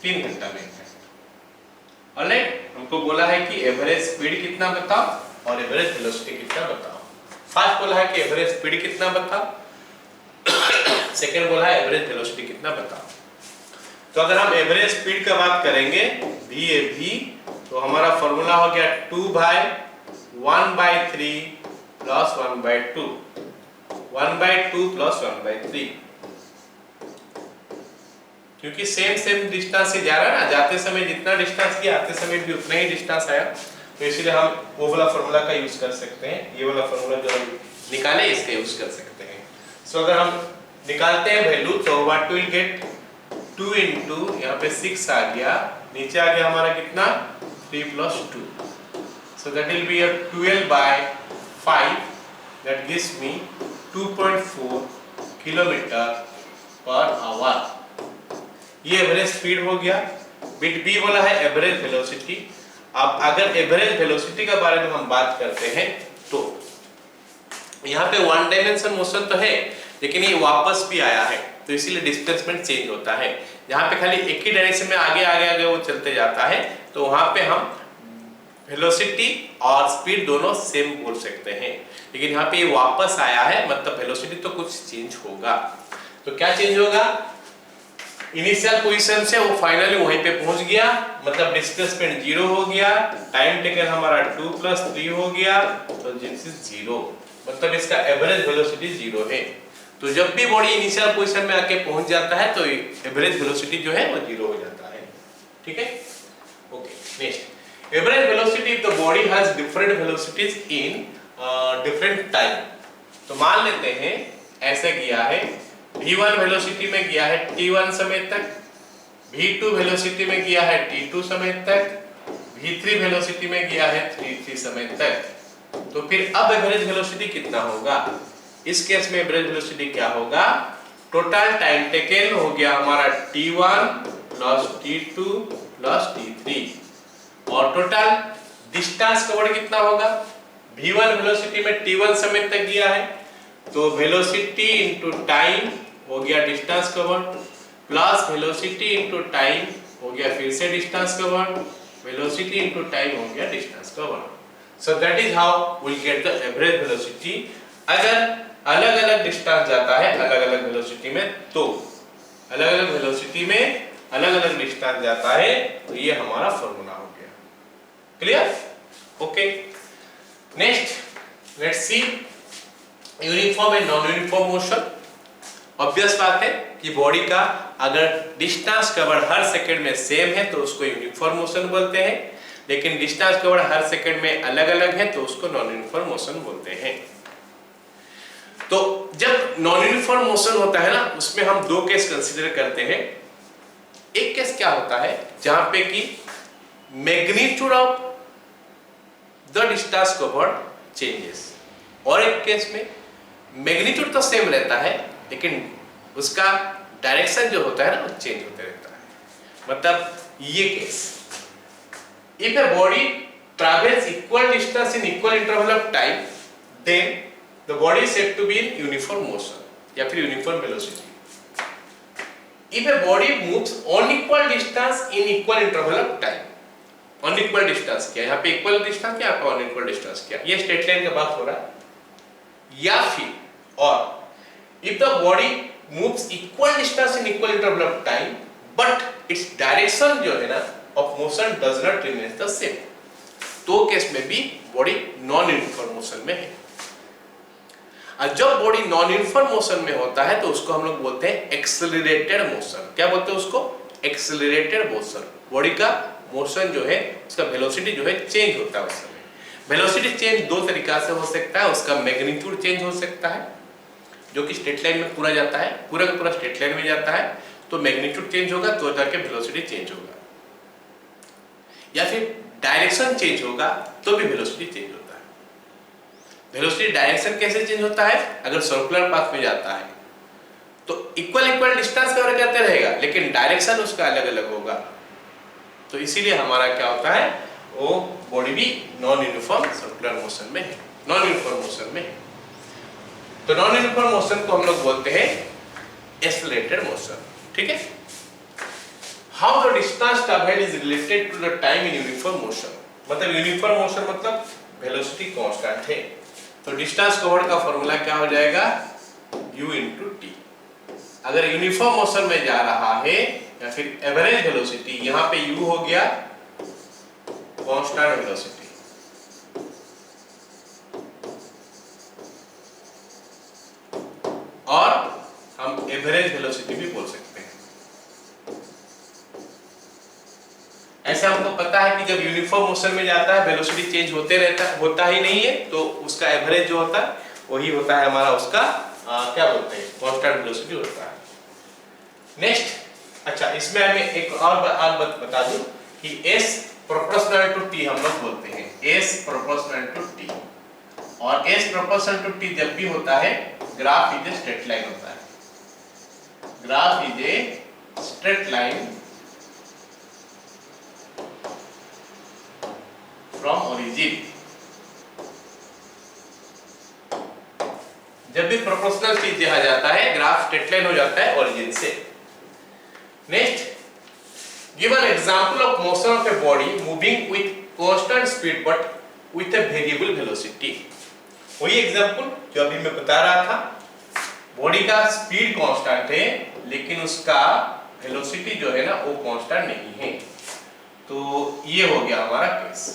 3 घंटा में। ऑलराइट, हमको बोला है कि एवरेज स्पीड कितना बताओ और एवरेज वेलोसिटी कितना बताओ। फर्स्ट बोला है कि एवरेज स्पीड कितना बताओ, सेकंड बोला है एवरेज वेलोसिटी कितना बताओ। तो अगर हम एवरेज स्पीड का बात करेंगे VAB, तो हमारा फॉर्मूला हो गया 2/1/3 प्लस 1/2, 1/2 प्लस 1/3, क्योंकि सेम डिस्टेंस से जा रहा है ना, जाते समय जितना डिस्टेंस किया आते समय भी उतना ही डिस्टेंस आया, तो इसलिए हम वो वाला फॉर्मूला का यूज कर सकते हैं। ये वाला फॉर्मूला जो हम निकाले इसका यूज कर सकते हैं। सो अगर हम निकालते हैं वैल्यू तो व्हाट विल गेट 2 into यहाँ पे 6 आ गया, नीचे आ गया हमारा कितना 3 + 2, so that will B 12/5, that gives me 2.4 kilometre per our. ये एवरेज स्पीड हो गया। बिट बी बोला है एवरेज वेलोसिटी। अब अगर एवरेज वेलोसिटी के बारे में हम बात करते हैं तो यहाँ पे 1 डायमेंशन मोशन तो है लेकिन ये वापस भी आया है, तो इसीलिए डिस्प्लेसमेंट चेंज होता है। यहाँ पे खाली एक ही डायरेक्शन में आगे वो चलते जाता है, तो वहां पे हम वेलोसिटी और स्पीड दोनों सेम बोल सकते हैं। लेकिन यहाँ पे ये वापस आया है, मतलब वेलोसिटी तो कुछ चेंज होगा। तो क्या चेंज होगा, इनिशियल पोजीशन से वो फाइनली वहीं पे पहुंच गया, मतलब डिस्प्लेसमेंट 0 हो गया, टाइम टेकन हमारा 2 + 3 हो गया, तो दिस इज 0, मतलब इसका एवरेज वेलोसिटी 0 है। तो जब भी बॉडी इनिशियल पोजीशन में आके पहुंच जाता है तो एवरेज वेलोसिटी जो है वो 0 हो जाता है। ठीक है, okay. Next, average velocity the body has different velocities in different time. तो मान लेते हैं ऐसे किया है, v1 वेलोसिटी में गया है t1 समय तक, v2 वेलोसिटी में गया है t2 समय तक, v3 वेलोसिटी में गया है 3 समय तक। तो फिर अब एवरेज वेलोसिटी कितना होगा, इस केस में एवरेज वेलोसिटी क्या होगा, टोटल टाइम टेकन हो गया हमारा t1 plus t2 plus t3 और टोटल डिस्टेंस कवर्ड कितना होगा, v1 वेलोसिटी में t1 समय तक गया है तो वेलोसिटी इनटू टाइम हो गया distance covered, plus velocity into time हो गया फिर से distance covered, velocity into time हो गया distance covered. So that is how we get the average velocity. अगर अलग-अलग डिस्टेंस जाता है अलग-अलग वेलोसिटी में, तो अलग-अलग वेलोसिटी में अलग-अलग डिस्टेंस जाता है, तो ये हमारा फार्मूला हो गया। Clear? Okay. Next let's see uniform and non uniform motion. Obvious बात है कि बॉडी का अगर डिस्टेंस कवर हर सेकंड में सेम है तो उसको यूनिफॉर्म मोशन बोलते हैं, लेकिन डिस्टेंस कवर हर सेकंड में अलग-अलग है तो उसको नॉन यूनिफॉर्म मोशन बोलते हैं। तो जब नॉन यूनिफॉर्म मोशन होता है ना, उसमें हम 2 केस कंसीडर करते हैं। एक केस क्या होता है जहां पे कि magnitude of the distance covered changes, और एक केस में मैग्नीट्यूड तो सेम रहता है लेकिन उसका डायरेक्शन जो होता है ना वो चेंज होते रहता है। मतलब ये case, if a body travels equal distance in equal interval of time then the body is said to be in uniform motion या फिर uniform velocity. if a body moves on equal distance in equal interval of time, unequal distance किया, यहाँ पे इक्वल डिस्टेंस किया, यहाँ पे अनइक्वल डिस्टेंस किया, ये स्ट्रेट लाइन का बात हो रहा है। या फिर और if the body moves equal distance in equal interval of time but its direction जो है ना of motion does not remain the same, तो केस में भी बॉडी नॉन यूनिफॉर्म मोशन में है। और जब बॉडी नॉन यूनिफॉर्म मोशन में होता है तो उसको हम लोग बोलते हैं एक्सेलरेटेड मोशन। क्या बोलते हैं उसको? Accelerated motion. बॉडी का मोशन जो है उसका वेलोसिटी जो है चेंज होता है उस समय। वेलोसिटी चेंज दो तरीका से हो सकता है, उसका मैग्नीट्यूड चेंज हो सकता है जो कि स्ट्रेट लाइन में पूरा जाता है, पूरा का पूरा स्ट्रेट लाइन में जाता है तो मैग्नीट्यूड चेंज होगा तो जाके वेलोसिटी चेंज होगा, या फिर डायरेक्शन चेंज होगा तो भी वेलोसिटी चेंज होता है। वेलोसिटी डायरेक्शन कैसे चेंज होता है? अगर सर्कुलर पाथ में जाता है तो इक्वल डिस्टेंस कवर करते रहेगा लेकिन डायरेक्शन उसका अलग अलग होगा, तो इसीलिए हमारा क्या होता है, वो बॉडी भी नॉन यूनिफॉर्म सर्कुलर मोशन में है, नॉन यूनिफॉर्म मोशन में है। तो नॉन यूनिफॉर्म मोशन को हम लोग बोलते हैं एक्सेलरेटेड मोशन। ठीक है। How the distance travelled is related to the time in uniform motion, मतलब यूनिफॉर्म मोशन मतलब वेलोसिटी कांस्टेंट है, तो डिस्टेंस कवर्ड का फॉर्मूला क्या हो जाएगा, u * t। अगर यूनिफॉर्म मोशन में जा रहा है या फिर एवरेज वेलोसिटी, यहाँ पे u हो गया कांस्टेंट वेलोसिटी, और हम एवरेज वेलोसिटी भी बोल सकते हैं। ऐसे हमको पता है कि जब यूनिफॉर्म मोशन में जाता है वेलोसिटी चेंज होता ही नहीं है, तो उसका एवरेज जो होता है वही होता है हमारा उसका क्या बोलते हैं, कांस्टेंट वेलोसिटी होता है। नेक्स्ट, अच्छा इसमें हमें एक और बात बता दूं कि s प्रोपोर्शनल टू t हम लोग बोलते हैं, s प्रोपोर्शनल टू t, और s प्रोपोर्शनल टू t जब भी होता है graph is a straight line होता है, graph is a straight line from origin. जब भी प्रोपोर्शनल चीज दिया जाता है ग्राफ स्ट्रेट लाइन हो जाता है ओरिजिन से। Next, give an example of motion of a body moving with constant speed but with a variable velocity. वही एग्जांपल जो अभी मैं बता रहा था, बॉडी का स्पीड कांस्टेंट है लेकिन उसका वेलोसिटी जो है ना वो कांस्टेंट नहीं है, तो ये हो गया हमारा केस।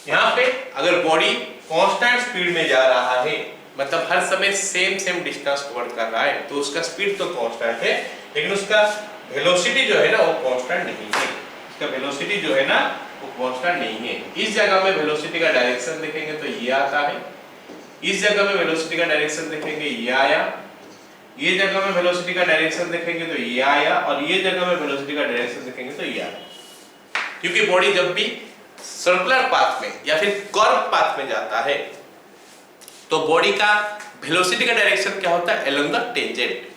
यहाँ पे अगर बॉडी कांस्टेंट स्पीड में जा रहा है, मतलब हर समय सेम डिस्टेंस कवर कर रहा है, तो उसका स्पीड तो कांस्टेंट है लेकिन उसका वेलोसिटी जो है ना वो कांस्टेंट नहीं है, उसका वेलोसिटी जो है ना वो कांस्टेंट नहीं है। इस जगह में वेलोसिटी का डायरेक्शन देखेंगे तो ये आता है, इस जगह में वेलोसिटी का डायरेक्शन देखेंगे ये आया, ये जगह में वेलोसिटी का डायरेक्शन देखेंगे तो ये आया, और ये जगह में वेलोसिटी का डायरेक्शन देखेंगे तो ये आया। क्योंकि बॉडी जब भी सर्कुलर पाथ में या फिर कर्व पाथ में जाता है तो बॉडी का वेलोसिटी का डायरेक्शन क्या होता है, अलोंग द टेंजेंट।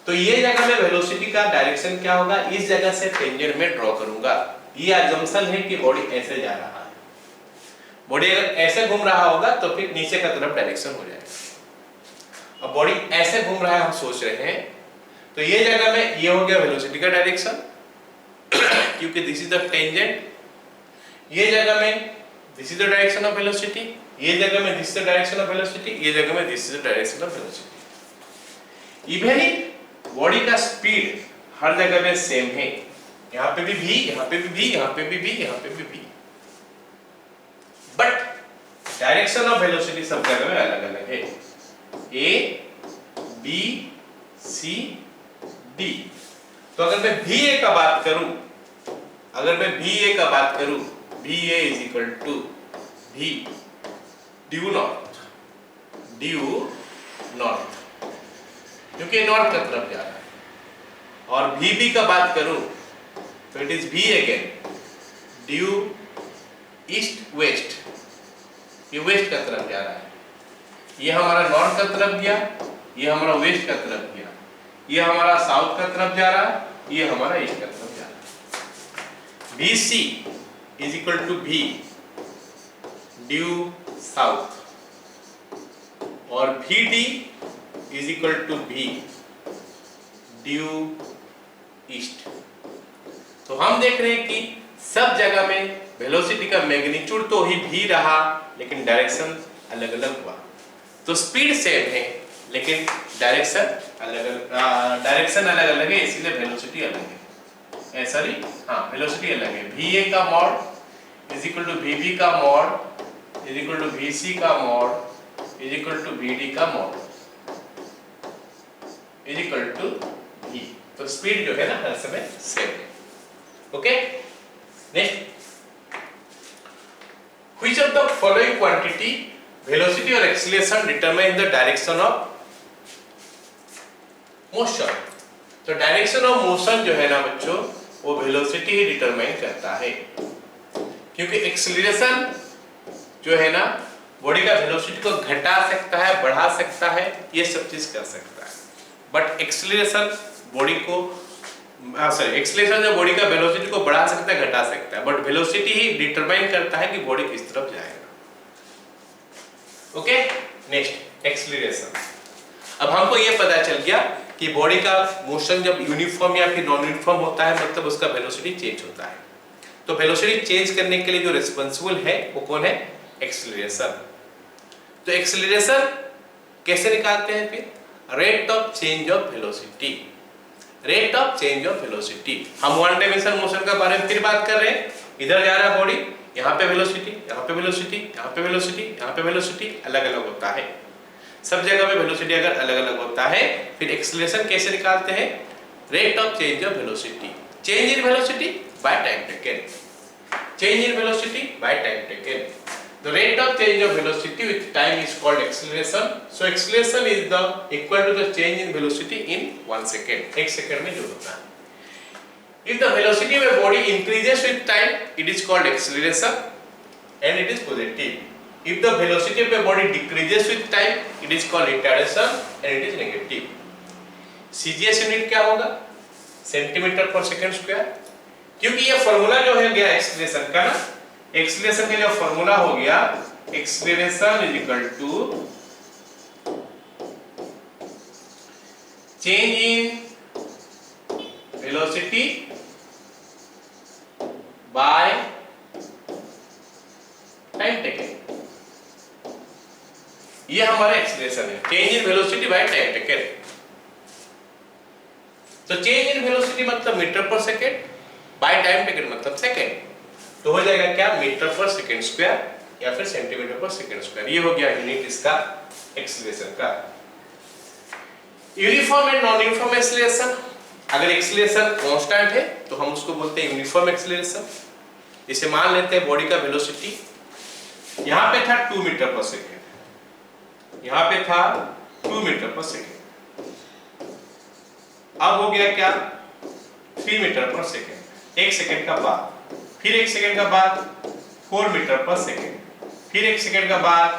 तो ये जगह में वेलोसिटी का डायरेक्शन क्या होगा, इस जगह से टेंजेंट में ड्रॉ करूंगा। ये अजम्पशन है कि बॉडी ऐसे जा रहा है, बॉडी अगर ऐसे घूम रहा होगा तो फिर नीचे का तरफ डायरेक्शन हो जाएगा। अब बॉडी ऐसे घूम रहा है, हम सोच रहे हैं, तो ये जगह में ये हो गया वेलोसिटी का डायरेक्शन क्योंकि दिस इज द टेंजेंट। ये जगह में this is the direction of velocity, ये जगह में this is the direction of velocity, ये जगह में this is the direction of velocity. Even if body का स्पीड हर जगह में सेम है, यहाँ पे भी v, यहाँ पे भी v, यहाँ पे भी v, यहाँ पे भी v, but direction of velocity सब जगह में अलग अलग है, a b c d। तो अगर मैं va का बात करूं, अगर मैं va का बात करूं, va is equal to v due north, क्योंकि नॉर्थ की तरफ जा रहा है, और vb का बात करूं तो it is v again due east west, ये वेस्ट की तरफ जा रहा है, ये हमारा नॉर्थ की तरफ गया, ये हमारा वेस्ट की तरफ गया, ये हमारा साउथ की तरफ जा रहा है, ये हमारा ईस्ट की तरफ जा रहा है। bc is equal to v due south, और vd is equal to v due east. तो हम देख रहे हैं कि सब जगह में वेलोसिटी का मैग्नीट्यूड तो ही भी रहा, लेकिन डायरेक्शन अलग अलग हुआ। तो स्पीड सेम है लेकिन डायरेक्शन अलग अलग है, इसीलिए वेलोसिटी अलग है। सॉरी, हाँ, वेलोसिटी अलग है। va का mod is equal to vb का mod is equal to vc का mod is equal to vd का mod is equal to v। तो स्पीड जो है ना हर समय सेम है। Okay, next, which of the following quantity velocity और acceleration determine the direction of motion. तो डायरेक्शन ऑफ मोशन जो है ना बच्चों, वो वेलोसिटी ही डिटरमाइन करता है, क्योंकि एक्सीलरेशन जो है ना बॉडी का वेलोसिटी को घटा सकता है, बढ़ा सकता है, ये सब चीज कर सकता है। बट एक्सीलरेशन बॉडी को एक्सीलरेशन जो बॉडी का वेलोसिटी को बढ़ा सकता है, घटा सकता है, बट वेलोसिटी ही डिटरमाइन करता है कि बॉडी किस तरफ जाएगा। Okay, next, acceleration. अब हमको ये पता चल गया कि बॉडी का मोशन जब यूनिफॉर्म या फिर नॉन यूनिफॉर्म होता है, मतलब उसका वेलोसिटी चेंज होता है। तो वेलोसिटी चेंज करने के लिए जो रिस्पांसिबल है वो कौन है? एक्सीलरेशन। तो एक्सीलरेशन कैसे निकालते हैं फिर? Rate of change of velocity. Rate of change of velocity. हम वन डायमेंशन मोशन के बारे में फिर बात कर रहे हैं। इधर जा रहा है बॉडी, यहाँ पे वेलोसिटी, यहाँ पे वेलोसिटी, यहाँ पे वेलोसिटी, यहाँ पे वेलोसिटी अलग अलग होता है। सब जगह पे वेलोसिटी अगर अलग अलग होता है, फिर एक्सीलरेशन कैसे निकालते हैं? Rate of change of velocity. Change in velocity by time taken. Change in velocity by time taken. The rate of change of velocity with time is called acceleration. So acceleration is the equal to the change in velocity in 1 second. 1 second में जो होता है। If the velocity of a body increases with time, it is called acceleration and it is positive. If the velocity of a body decreases with time, it is called retardation and it is negative. CGS unit क्या होगा? सेंटीमीटर पर सेकंड स्क्वायर। क्योंकि ये फॉर्मूला जो है गया एक्सीलरेशन का ना, एक्सीलरेशन का जो फॉर्मूला हो गया, acceleration is equal to change in velocity by time taken. ये हमारा एक्सीलरेशन है, change in velocity by time taken. तो चेंज इन वेलोसिटी मतलब metre per second, by time taken मतलब सेकेंड। तो हो जाएगा क्या? मीटर पर सेकेंड स्क्वायर या फिर सेंटीमीटर पर सेकेंड स्क्वायर। ये हो गया यूनिट इसका एक्सीलरेशन का। Uniform and non uniform acceleration. अगर एक्सीलरेशन कांस्टेंट है तो हम उसको बोलते हैं यूनिफॉर्म एक्सीलरेशन। जैसे मान लेते हैं बॉडी का वेलोसिटी यहाँ पे था 2 मीटर पर सेकेंड, यहाँ पे था 2 मीटर पर सेकेंड। अब हो गया क्या? 3 मीटर पर सेकेंड। 1 सेकेंड का बाद, फिर 1 सेकेंड का बाद 4 मीटर पर सेकेंड, फिर 1 सेकेंड का बाद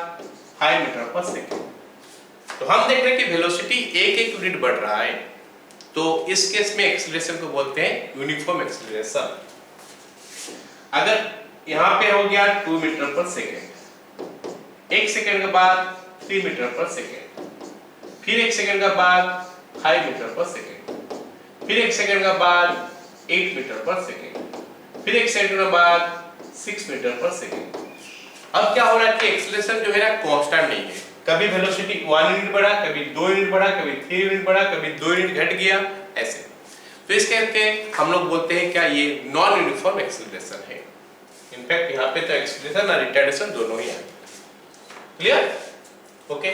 5 मीटर पर सेकेंड। तो हम देख रहे हैं कि वेलोसिटी एक यूनिट बढ़ रहा है। तो इस केस में एक्सीलरेशन को बोलते हैं यूनिफॉर्म एक्सीलरेशन। अगर यहाँ पे हो गया 2 मीटर पर सेकेंड, 1 सेकेंड के बाद 3 मीटर पर सेकेंड, फिर 1 सेकेंड का बाद 5 मीटर पर सेकेंड, फिर 1 सेकेंड का बाद 8 मीटर पर सेकेंड, फिर 1 सेकंड के बाद 6 मीटर पर सेकंड। अब क्या हो रहा है कि एक्सीलरेशन जो है ना कांस्टेंट नहीं है। कभी वेलोसिटी 1 यूनिट बढ़ा, कभी 2 यूनिट बढ़ा, कभी 3 यूनिट बढ़ा, कभी 2 यूनिट घट गया, ऐसे। तो इस करके हम लोग बोलते हैं क्या? ये नॉन यूनिफॉर्म एक्सीलरेशन है। इनफैक्ट यहाँ पे तो एक्सीलरेशन और रिटार्डेशन दोनों ही आए। क्लियर? ओके,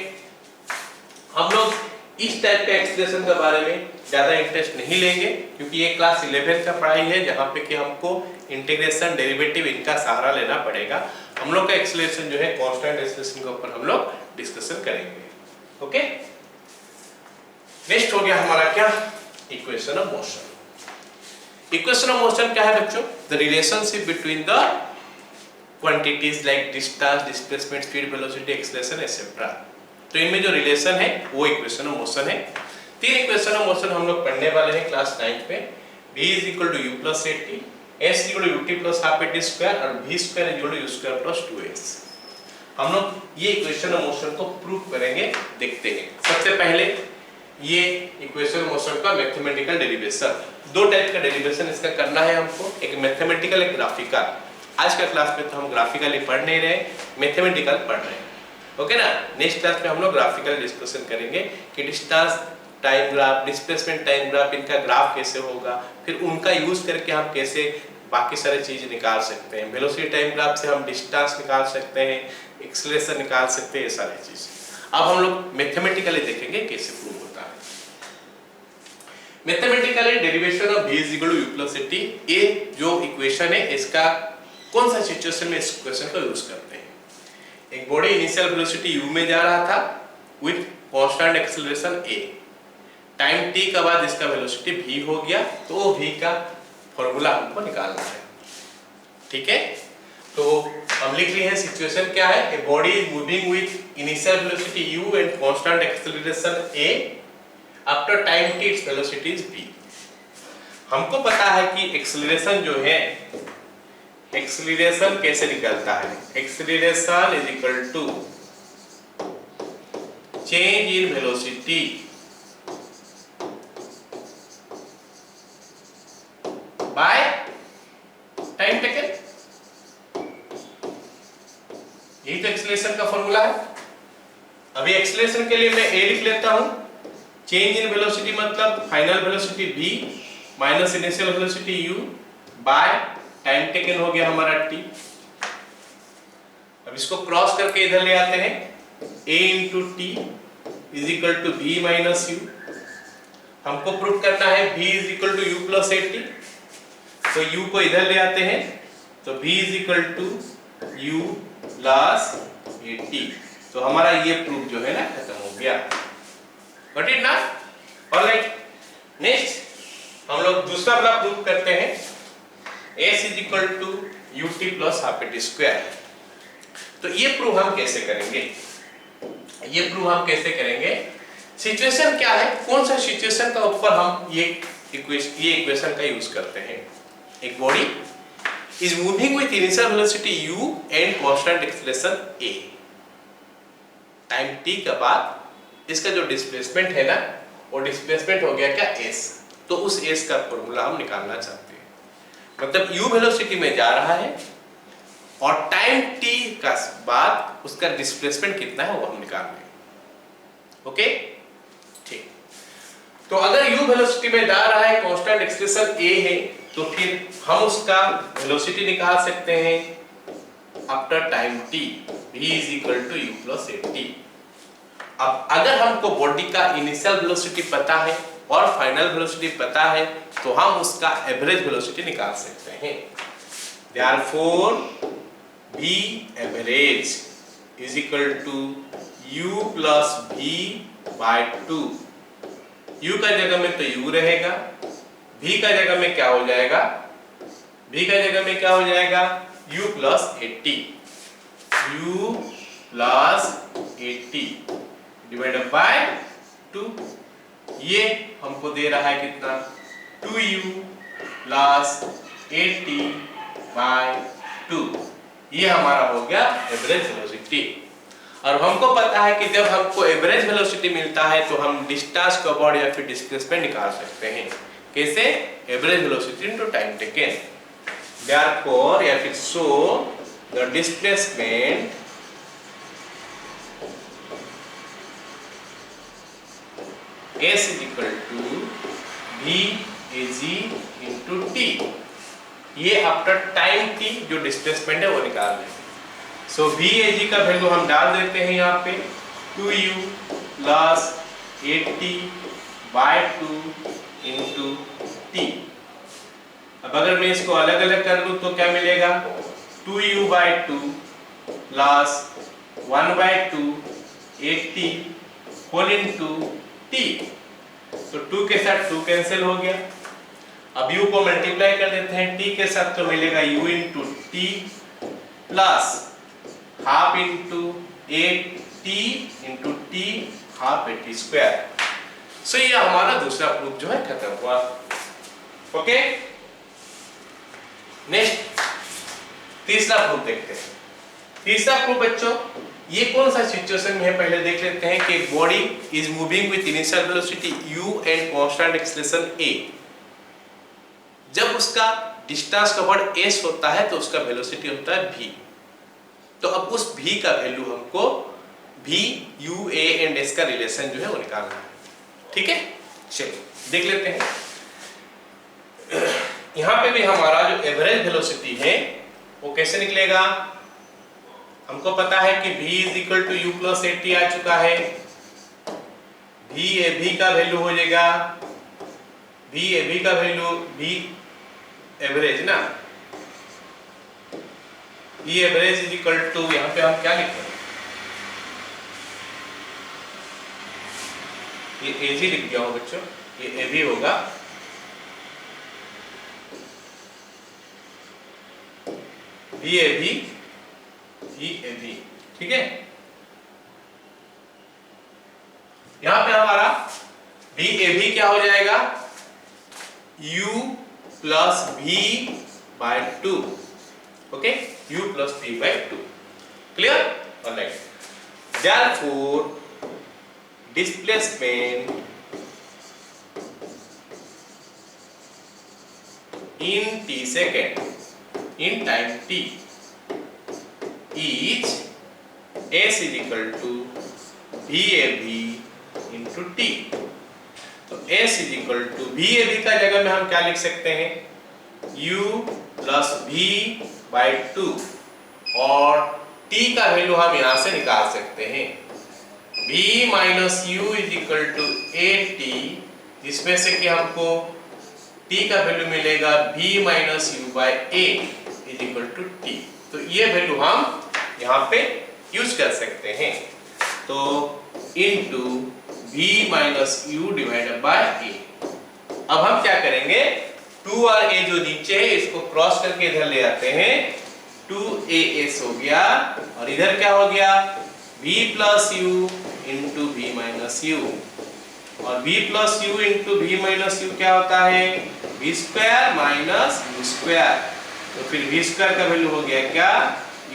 हम लोग इस टाइप के एक्सीलरेशन के बारे में ज्यादा इंटरेस्ट नहीं लेंगे, क्योंकि ये क्लास 11 का पढ़ाई है जहाँ पे कि हमको इंटीग्रेशन, डेरिवेटिव इनका सहारा लेना पड़ेगा। हम लोग का एक्सीलरेशन जो है कांस्टेंट एक्सीलरेशन के ऊपर हम लोग डिस्कशन करेंगे। ओके, नेक्स्ट हो गया हमारा क्या? Equation of motion. Equation of motion क्या है बच्चों? The relationship between the quantities like distance, displacement, speed, velocity, acceleration etcetera. तो इनमें जो रिलेशन है वो इक्वेशन ऑफ मोशन है। 3 इक्वेशन ऑफ मोशन हम लोग पढ़ने वाले हैं क्लास 9 में। v = u + at, s = ut + half at square और v² = u² + 2s। हम लोग ये इक्वेशन ऑफ मोशन को प्रूव करेंगे, देखते हैं। सबसे पहले ये इक्वेशन मोशन का मैथमेटिकल डेरिवेशन। दो टाइप का डेरिवेशन इसका करना है हमको, एक मैथमेटिकल एक ग्राफिकल। आज का क्लास में तो हम ग्राफिकली पढ़ नहीं रहे, मैथमेटिकल पढ़ रहे हैं, ओके ना। नेक्स्ट क्लास में हम लोग ग्राफिकल डिस्कशन करेंगे कि distance time graph, displacement time graph, इनका ग्राफ कैसे होगा, फिर उनका यूज करके हम कैसे बाकी सारे चीज निकाल सकते हैं। वेलोसिटी टाइम ग्राफ से हम डिस्टेंस निकाल सकते हैं, एक्सेलरेशन निकाल सकते हैं, ये सारी चीज अब हम लोग मैथमेटिकली देखेंगे कैसे प्रूव होता है। Mathematically derivation of v is equal to u plus t, ये जो इक्वेशन है इसका कौन सा सिचुएशन में इस इक्वेशन का यूज करते हैं। एक बॉडी इनिशियल वेलोसिटी u में जा रहा था with constant acceleration a, time t के बाद इसका वेलोसिटी v हो गया, तो v का फॉर्मूला हमको निकालना है, ठीक है। तो हम लिख रहे हैं सिचुएशन क्या है, ए body is moving with initial velocity u and constant acceleration a, after time t its velocity is v। हमको पता है कि एक्सेलरेशन जो है, एक्सेलरेशन कैसे निकलता है, acceleration is equal to change in velocity by time taken. यही तो एक्सेलरेशन का फॉर्मूला है। अभी एक्सेलरेशन के लिए मैं a लिख लेता हूं, चेंज इन वेलोसिटी मतलब final velocity v minus initial velocity u bye time taken हो गया हमारा t। अब इसको क्रॉस करके इधर ले आते हैं, a into t is equal to v minus u। हमको प्रूव करना है v is equal to u plus A t, तो u को इधर ले आते हैं, तो v is equal to u plus A t. तो हमारा ये प्रूफ जो है ना खत्म हो गया, गॉट इट ना। ऑलराइट, नेक्स्ट हम लोग दूसरा वाला प्रूफ करते हैं, s is equal to ut plus half a t square. तो ये प्रूफ हम कैसे करेंगे, ये प्रूफ हम कैसे करेंगे, सिचुएशन क्या है, कौन सा सिचुएशन का ऊपर हम ये इक्वेशन का यूज करते हैं। एक body is moving with initial velocity u and constant acceleration a, time t के बाद इसका जो डिस्प्लेसमेंट है ना, वो डिस्प्लेसमेंट हो गया क्या s, तो उस s का फॉर्मूला हम निकालना चाहते हैं। मतलब u वेलोसिटी में जा रहा है और टाइम t का बाद उसका डिस्प्लेसमेंट कितना है वो हम निकाल रहे हैं, ओके ठीक। तो अगर u वेलोसिटी में जा रहा है, कांस्टेंट एक्सेलरेशन a है, तो फिर हम उसका वेलोसिटी निकाल सकते हैं after time t, v is equal to u plus A t. अब अगर हमको बॉडी का इनिशियल वेलोसिटी पता है और फाइनल वेलोसिटी पता है, तो हम उसका एवरेज वेलोसिटी निकाल सकते हैं। Therefore v average is equal to u plus v by 2। u का जगह में तो u रहेगा, v का जगह में क्या हो जाएगा, v का जगह में क्या हो जाएगा, u plus A T, u plus A T divided by 2। ये हमको दे रहा है कितना, 2u plus A T bye 2। ये हमारा हो गया एवरेज वेलोसिटी। और हमको पता है कि जब हमको एवरेज वेलोसिटी मिलता है तो हम डिस्टेंस कवर्ड या फिर डिस्प्लेसमेंट निकाल सकते हैं। कैसे, average velocity into time taken. Therefore या फिर so the displacement s is equal to v ag into t। ये आफ्टर टाइम t जो डिस्प्लेसमेंट है वो निकाल रहे हैं। सो v ag का वैल्यू हम डाल देते हैं यहाँ पे, 2u plus 8t bye 2 into t। अब अगर मैं इसको अलग अलग कर लूं तो क्या मिलेगा, 2u by 2 plus 1 by 2 8t whole into t। तो 2 के साथ 2 कैंसिल हो गया। अब u को मल्टीप्लाई कर देते हैं t के साथ, तो मिलेगा u into T plus half into 8t into T half 80 square. So ये हमारा दूसरा प्रूफ जो है खत्म हुआ, ओके। नेक्स्ट तीसरा प्रूफ देखते हैं। तीसरा प्रूफ बच्चों ये कौन सा सिचुएशन में है पहले देख लेते हैं कि body is moving with initial velocity u and constant acceleration a। जब उसका डिस्टेंस कवर्ड s होता है तो उसका वेलोसिटी होता है v। तो अब उस v का वैल्यू हमको v u a and s का रिलेशन जो है वो निकालना है। ठीक है, चलिए देख लेते हैं। यहां पे भी हमारा जो एवरेज वेलोसिटी है वो कैसे निकलेगा, हमको पता है कि v is equal to you plus A T आ चुका है। v का वैल्यू हो जाएगा v का वैल्यू v एवरेज ना, v average is equal to, यहां पे हम क्या लिखेंगे, ये एज ही लिख दिया हो बच्चों, ये एवी होगा v एवी। ठीक है, यहां पे हमारा v क्या हो जाएगा, u plus v by 2। Okay, u plus v by 2। Clear, alright. Therefore displacement in t second, in time t is s is equal to VAV into t। तो s is equal to VAV का जगह में हम क्या लिख सकते हैं, u प्लस v बाई 2, और t का वैल्यू हम यहां से निकाल सकते हैं, v minus u is equal to at, जिसमें से कि हमको t का वैल्यू मिलेगा v minus u by a is equal to t। तो ये वैल्यू हम यहाँ पे यूज कर सकते हैं। तो into v minus you divided by a। अब हम क्या करेंगे, 2 और a जो नीचे है इसको क्रॉस करके इधर ले आते हैं, 2as हो गया, और इधर क्या हो गया, v plus you into v minus you, और v plus you into v minus you क्या होता है, v square minus u square. तो फिर v स्क्वायर का वैल्यू हो गया क्या,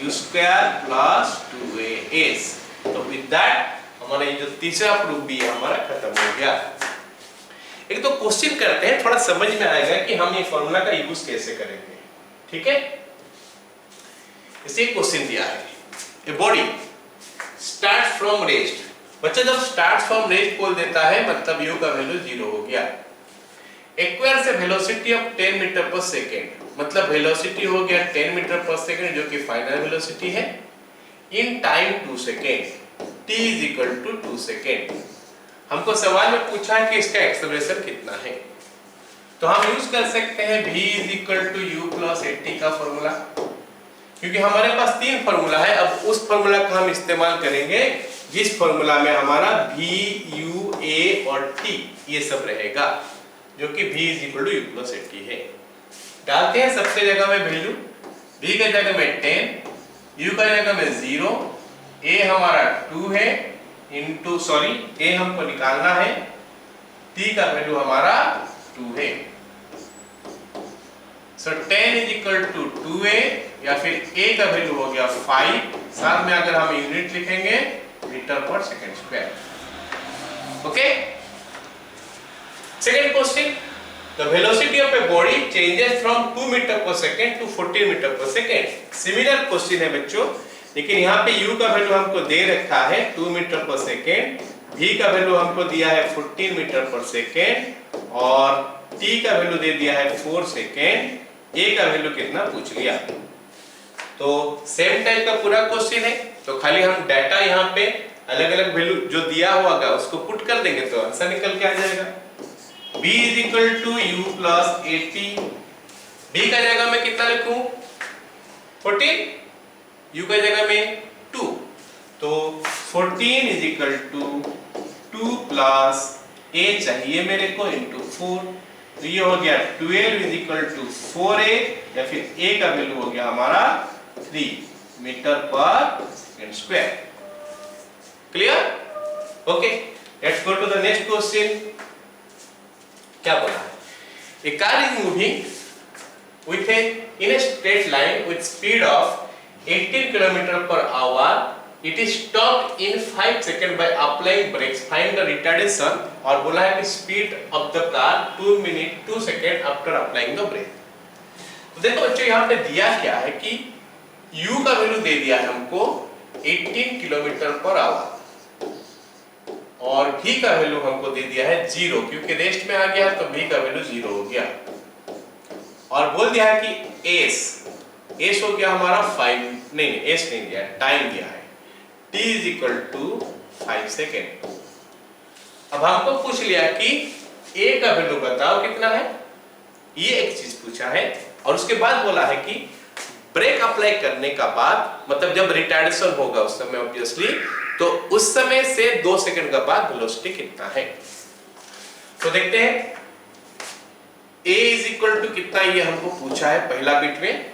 u स्क्वायर प्लस 2as। तो विद दैट हमारा ये जो तीसरा प्रूफ भी है हमारा खत्म हो गया। एक तो क्वेश्चन करते हैं, थोड़ा समझ में आएगा कि हम ये फॉर्मूला का यूज कैसे करेंगे। ठीक है, इसे क्वेश्चन दिया है, a body start from rest. बच्चा जब स्टार्ट फ्रॉम रेस्ट बोल देता है मतलब u का वैल्यू 0 हो गया। एक्वायर से velocity of 10 metre per second, मतलब वेलोसिटी हो गया 10 मीटर पर सेकेंड, जो कि फाइनल वेलोसिटी है, in time 2 second, t is equal to 2 second. हमको सवाल में पूछा है कि इसका एक्सेलरेशन कितना है, तो हम यूज कर सकते हैं v is equal to you plus at का फॉर्मूला, क्योंकि हमारे पास 3 फॉर्मूला है। अब उस फॉर्मूला का हम इस्तेमाल करेंगे जिस फॉर्मूला में हमारा v, u, a और t ये सब रहेगा, जो कि v is equal to you plus at है। डालते हैं सबसे जगह में वैल्यू, v का जगह में 10, u का जगह में 0, a हमारा 2 है इनटू, सॉरी a हमको निकालना है, t का वैल्यू हमारा 2 है। सो 10 इज इक्वल टू 2a, या फिर a का वैल्यू हो गया 5, साथ में अगर हम यूनिट लिखेंगे metre per second square. Okay, second question, the velocity of a body changes from 2 metre per second to 14 metre per second. Similar question है बच्चों, लेकिन यहाँ पे u का वैल्यू हमको दे रखा है 2 मीटर पर सेकंड, v का वैल्यू हमको दिया है 14 मीटर पर सेकंड, और t का वैल्यू दे दिया है 4 सेकंड, a का वैल्यू कितना पूछ लिया। तो सेम टाइप का पूरा क्वेश्चन है, तो खाली हम डाटा यहाँ पे अलग अलग वैल्यू जो दिया हुआ होगा उसको पुट कर देंगे तो आंसर निकल के आ जाएगा। b is equal to you plus at, b का जगह में कितना लिखूं 14, u का जगह में 2, तो 14 is equal to 2 plus a चाहिए मेरे को इंटू 4, तो ये हो गया 12 इज इक्वल टू 4a, या फिर a का वैल्यू हो गया हमारा 3 metre per second square. Clear, okay, let's go to the next question. क्या बोला है, a car is moving with a in a straight line with speed of 18 kilometre per hour it is stop in 5 second by applying brakes, find the retardation, और बोला है कि speed of the car 2 minute 2 second after applying the brake. तो देखो बच्चों यहाँ पे दिया क्या है कि u का वैल्यू दे दिया है हमको 18 किलोमीटर पर आवर, और v का वैल्यू हमको दे दिया है 0, क्योंकि रेस्ट में आ गया तो v का वैल्यू 0 हो गया, और बोल दिया है कि s हो गया हमारा 5, नहीं s नहीं दिया, टाइम दिया है, t is equal to 5 second. अब हमको पूछ लिया कि a का वैल्यू बताओ कितना है, ये एक चीज पूछा है, और उसके बाद बोला है कि ब्रेक अप्लाई करने का बाद, मतलब जब रिटार्डेशन होगा उस समय ऑब्वियसली, तो उस समय से 2 सेकंड का बाद वेलोसिटी कितना है। तो देखते हैं a इज इक्वल टू कितना, ये हमको पूछा है पहला बिट में।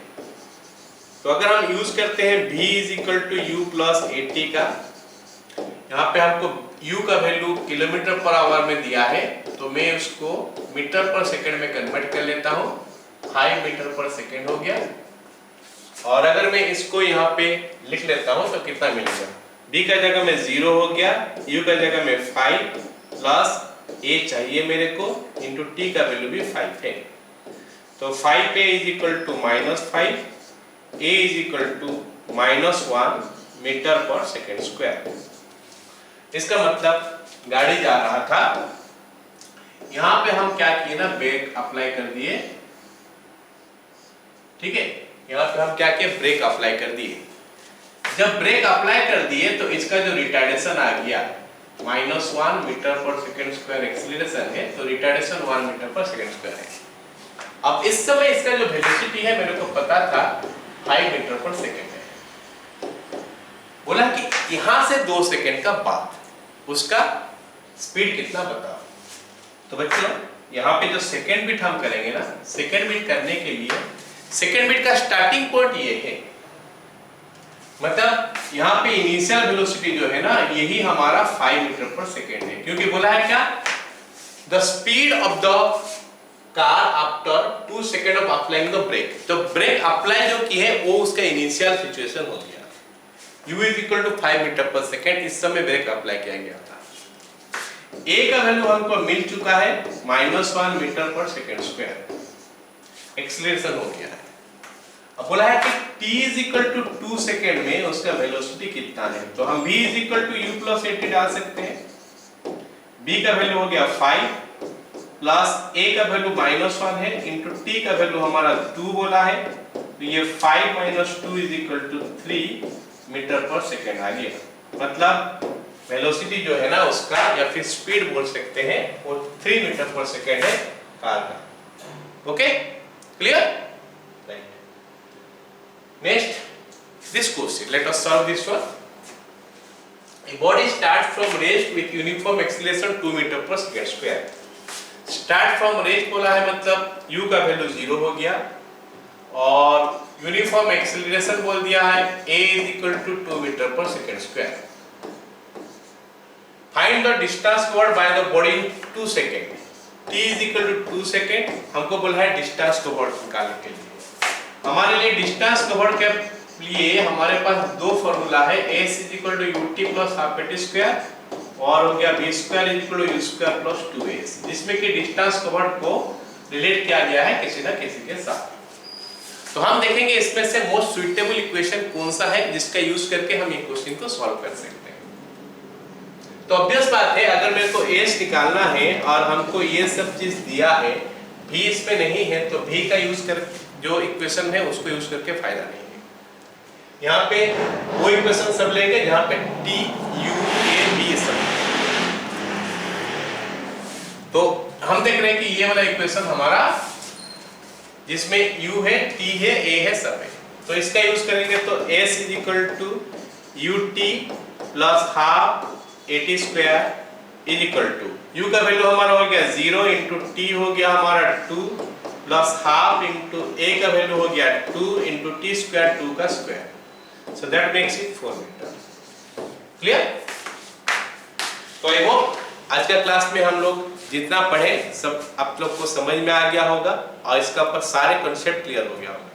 तो अगर हम यूज करते हैं v is equal to u plus 80 का, यहाँ पे हमको u का वैल्यू किलोमीटर पर आवर में दिया है, तो मैं उसको मीटर पर सेकंड में कन्वर्ट कर लेता हूँ, 5 मीटर पर सेकंड हो गया। और अगर मैं इसको यहाँ पे लिख लेता हूँ तो कितना मिलेगा, b का जगह में 0 हो गया, u का जगह में 5 प्लस a चाहिए मेरे को, इंटू t का वैल्यू भी 5 है, तो 5a is equal to -5, a is equal to -1 metre per second square. इसका मतलब गाड़ी जा रहा था, यहाँ पे हम क्या किए ना, ब्रेक अप्लाई कर दिए, ठीक है, यहाँ पे हम क्या किए, ब्रेक अप्लाई कर दिए। जब ब्रेक अप्लाई कर दिए तो इसका जो रिटार्डेशन आ गया -1 metre per second square acceleration है, तो retardation 1 metre per second square है। अब इस समय इसका जो वेलोसिटी है मेरे को पता था 5 मीटर पर सेकेंड है, बोला कि यहां से 2 सेकेंड का बाद उसका स्पीड कितना बताओ। तो बच्चों यहाँ पे जो सेकेंड बिट हम करेंगे ना, सेकेंड बिट करने के लिए सेकेंड बिट का स्टार्टिंग पॉइंट ये है, मतलब यहाँ पे इनिशियल वेलोसिटी जो है ना, यही हमारा 5 मीटर पर सेकेंड है, क्योंकि बोला है क्या, the speed of the car after 2 second of applying the brake. तो ब्रेक अप्लाई जो की है वो उसका इनिशियल सिचुएशन हो गया, u is equal to 5 metre per second, इस समय ब्रेक अप्लाई किया गया था। a का वैल्यू हमको मिल चुका है -1 metre per second square, acceleration हो गया है। अब बोला है कि t is equal to 2 second में उसका वेलोसिटी कितना है, तो हम v is equal to u plus 80 डाल सकते हैं। b का वैल्यू हो गया 5 प्लस a का वैल्यू -1 है, इंटू t का वैल्यू हमारा 2 बोला है, तो ये 5 - 2 is equal to 3 metre per second आ गया। मतलब वेलोसिटी जो है ना उसका, या फिर स्पीड बोल सकते हैं, वो 3 मीटर पर सेकेंड है कार का। Okay, clear? Right. Next this question, let us solve this one. A body starts from rest with uniform acceleration 2 metre per second square. Start from rest बोला है, मतलब u का वैल्यू 0 हो गया, और यूनिफॉर्म एक्सीलरेशन बोल दिया है a is equal to 2 metre per second square. Find the distance covered by the body in 2 second. t is equal to 2 second, हमको बोला है डिस्टेंस कवर्ड निकालने के लिए। हमारे लिए डिस्टेंस कवर्ड के लिए हमारे पास दो फॉर्मूला है, s is equal to ut plus half at square, और हो गया v square is equal to u square plus 2s, जिसमें कि डिस्टेंस कवर्ड को रिलेट किया गया है किसी ना किसी के साथ। तो हम देखेंगे इसमें से मोस्ट सुइटेबल इक्वेशन कौन सा है जिसका यूज करके हम ये क्वेश्चन को सॉल्व कर सकते हैं। तो ऑब्वियस बात है, अगर मेरे को s निकालना है और हमको ये सब चीज दिया है, v इसमें नहीं है, तो v का यूज कर, जो इक्वेशन है उसको यूज करके फायदा नहीं है। यहाँ पे वो इक्वेशन सब लेंगे जहाँ पे t u a v सब, तो हम देख रहे हैं कि ये वाला इक्वेशन हमारा जिसमें u है, t है, a है, सब है, तो इसका यूज करेंगे तो s is equal to ut plus half 80 square is equal to, u का वैल्यू हमारा हो गया 0 इंटू t हो गया हमारा 2 प्लस हाफ इंटू a का वैल्यू हो गया 2 इंटू t स्क्वायर, 2 का square, so that makes it 4 metre. Clear? तो आई होप आज का क्लास में हम लोग जितना पढ़े सब आप लोग को समझ में आ गया होगा, और इसका ऊपर सारे कॉन्सेप्ट क्लियर हो गया होगा।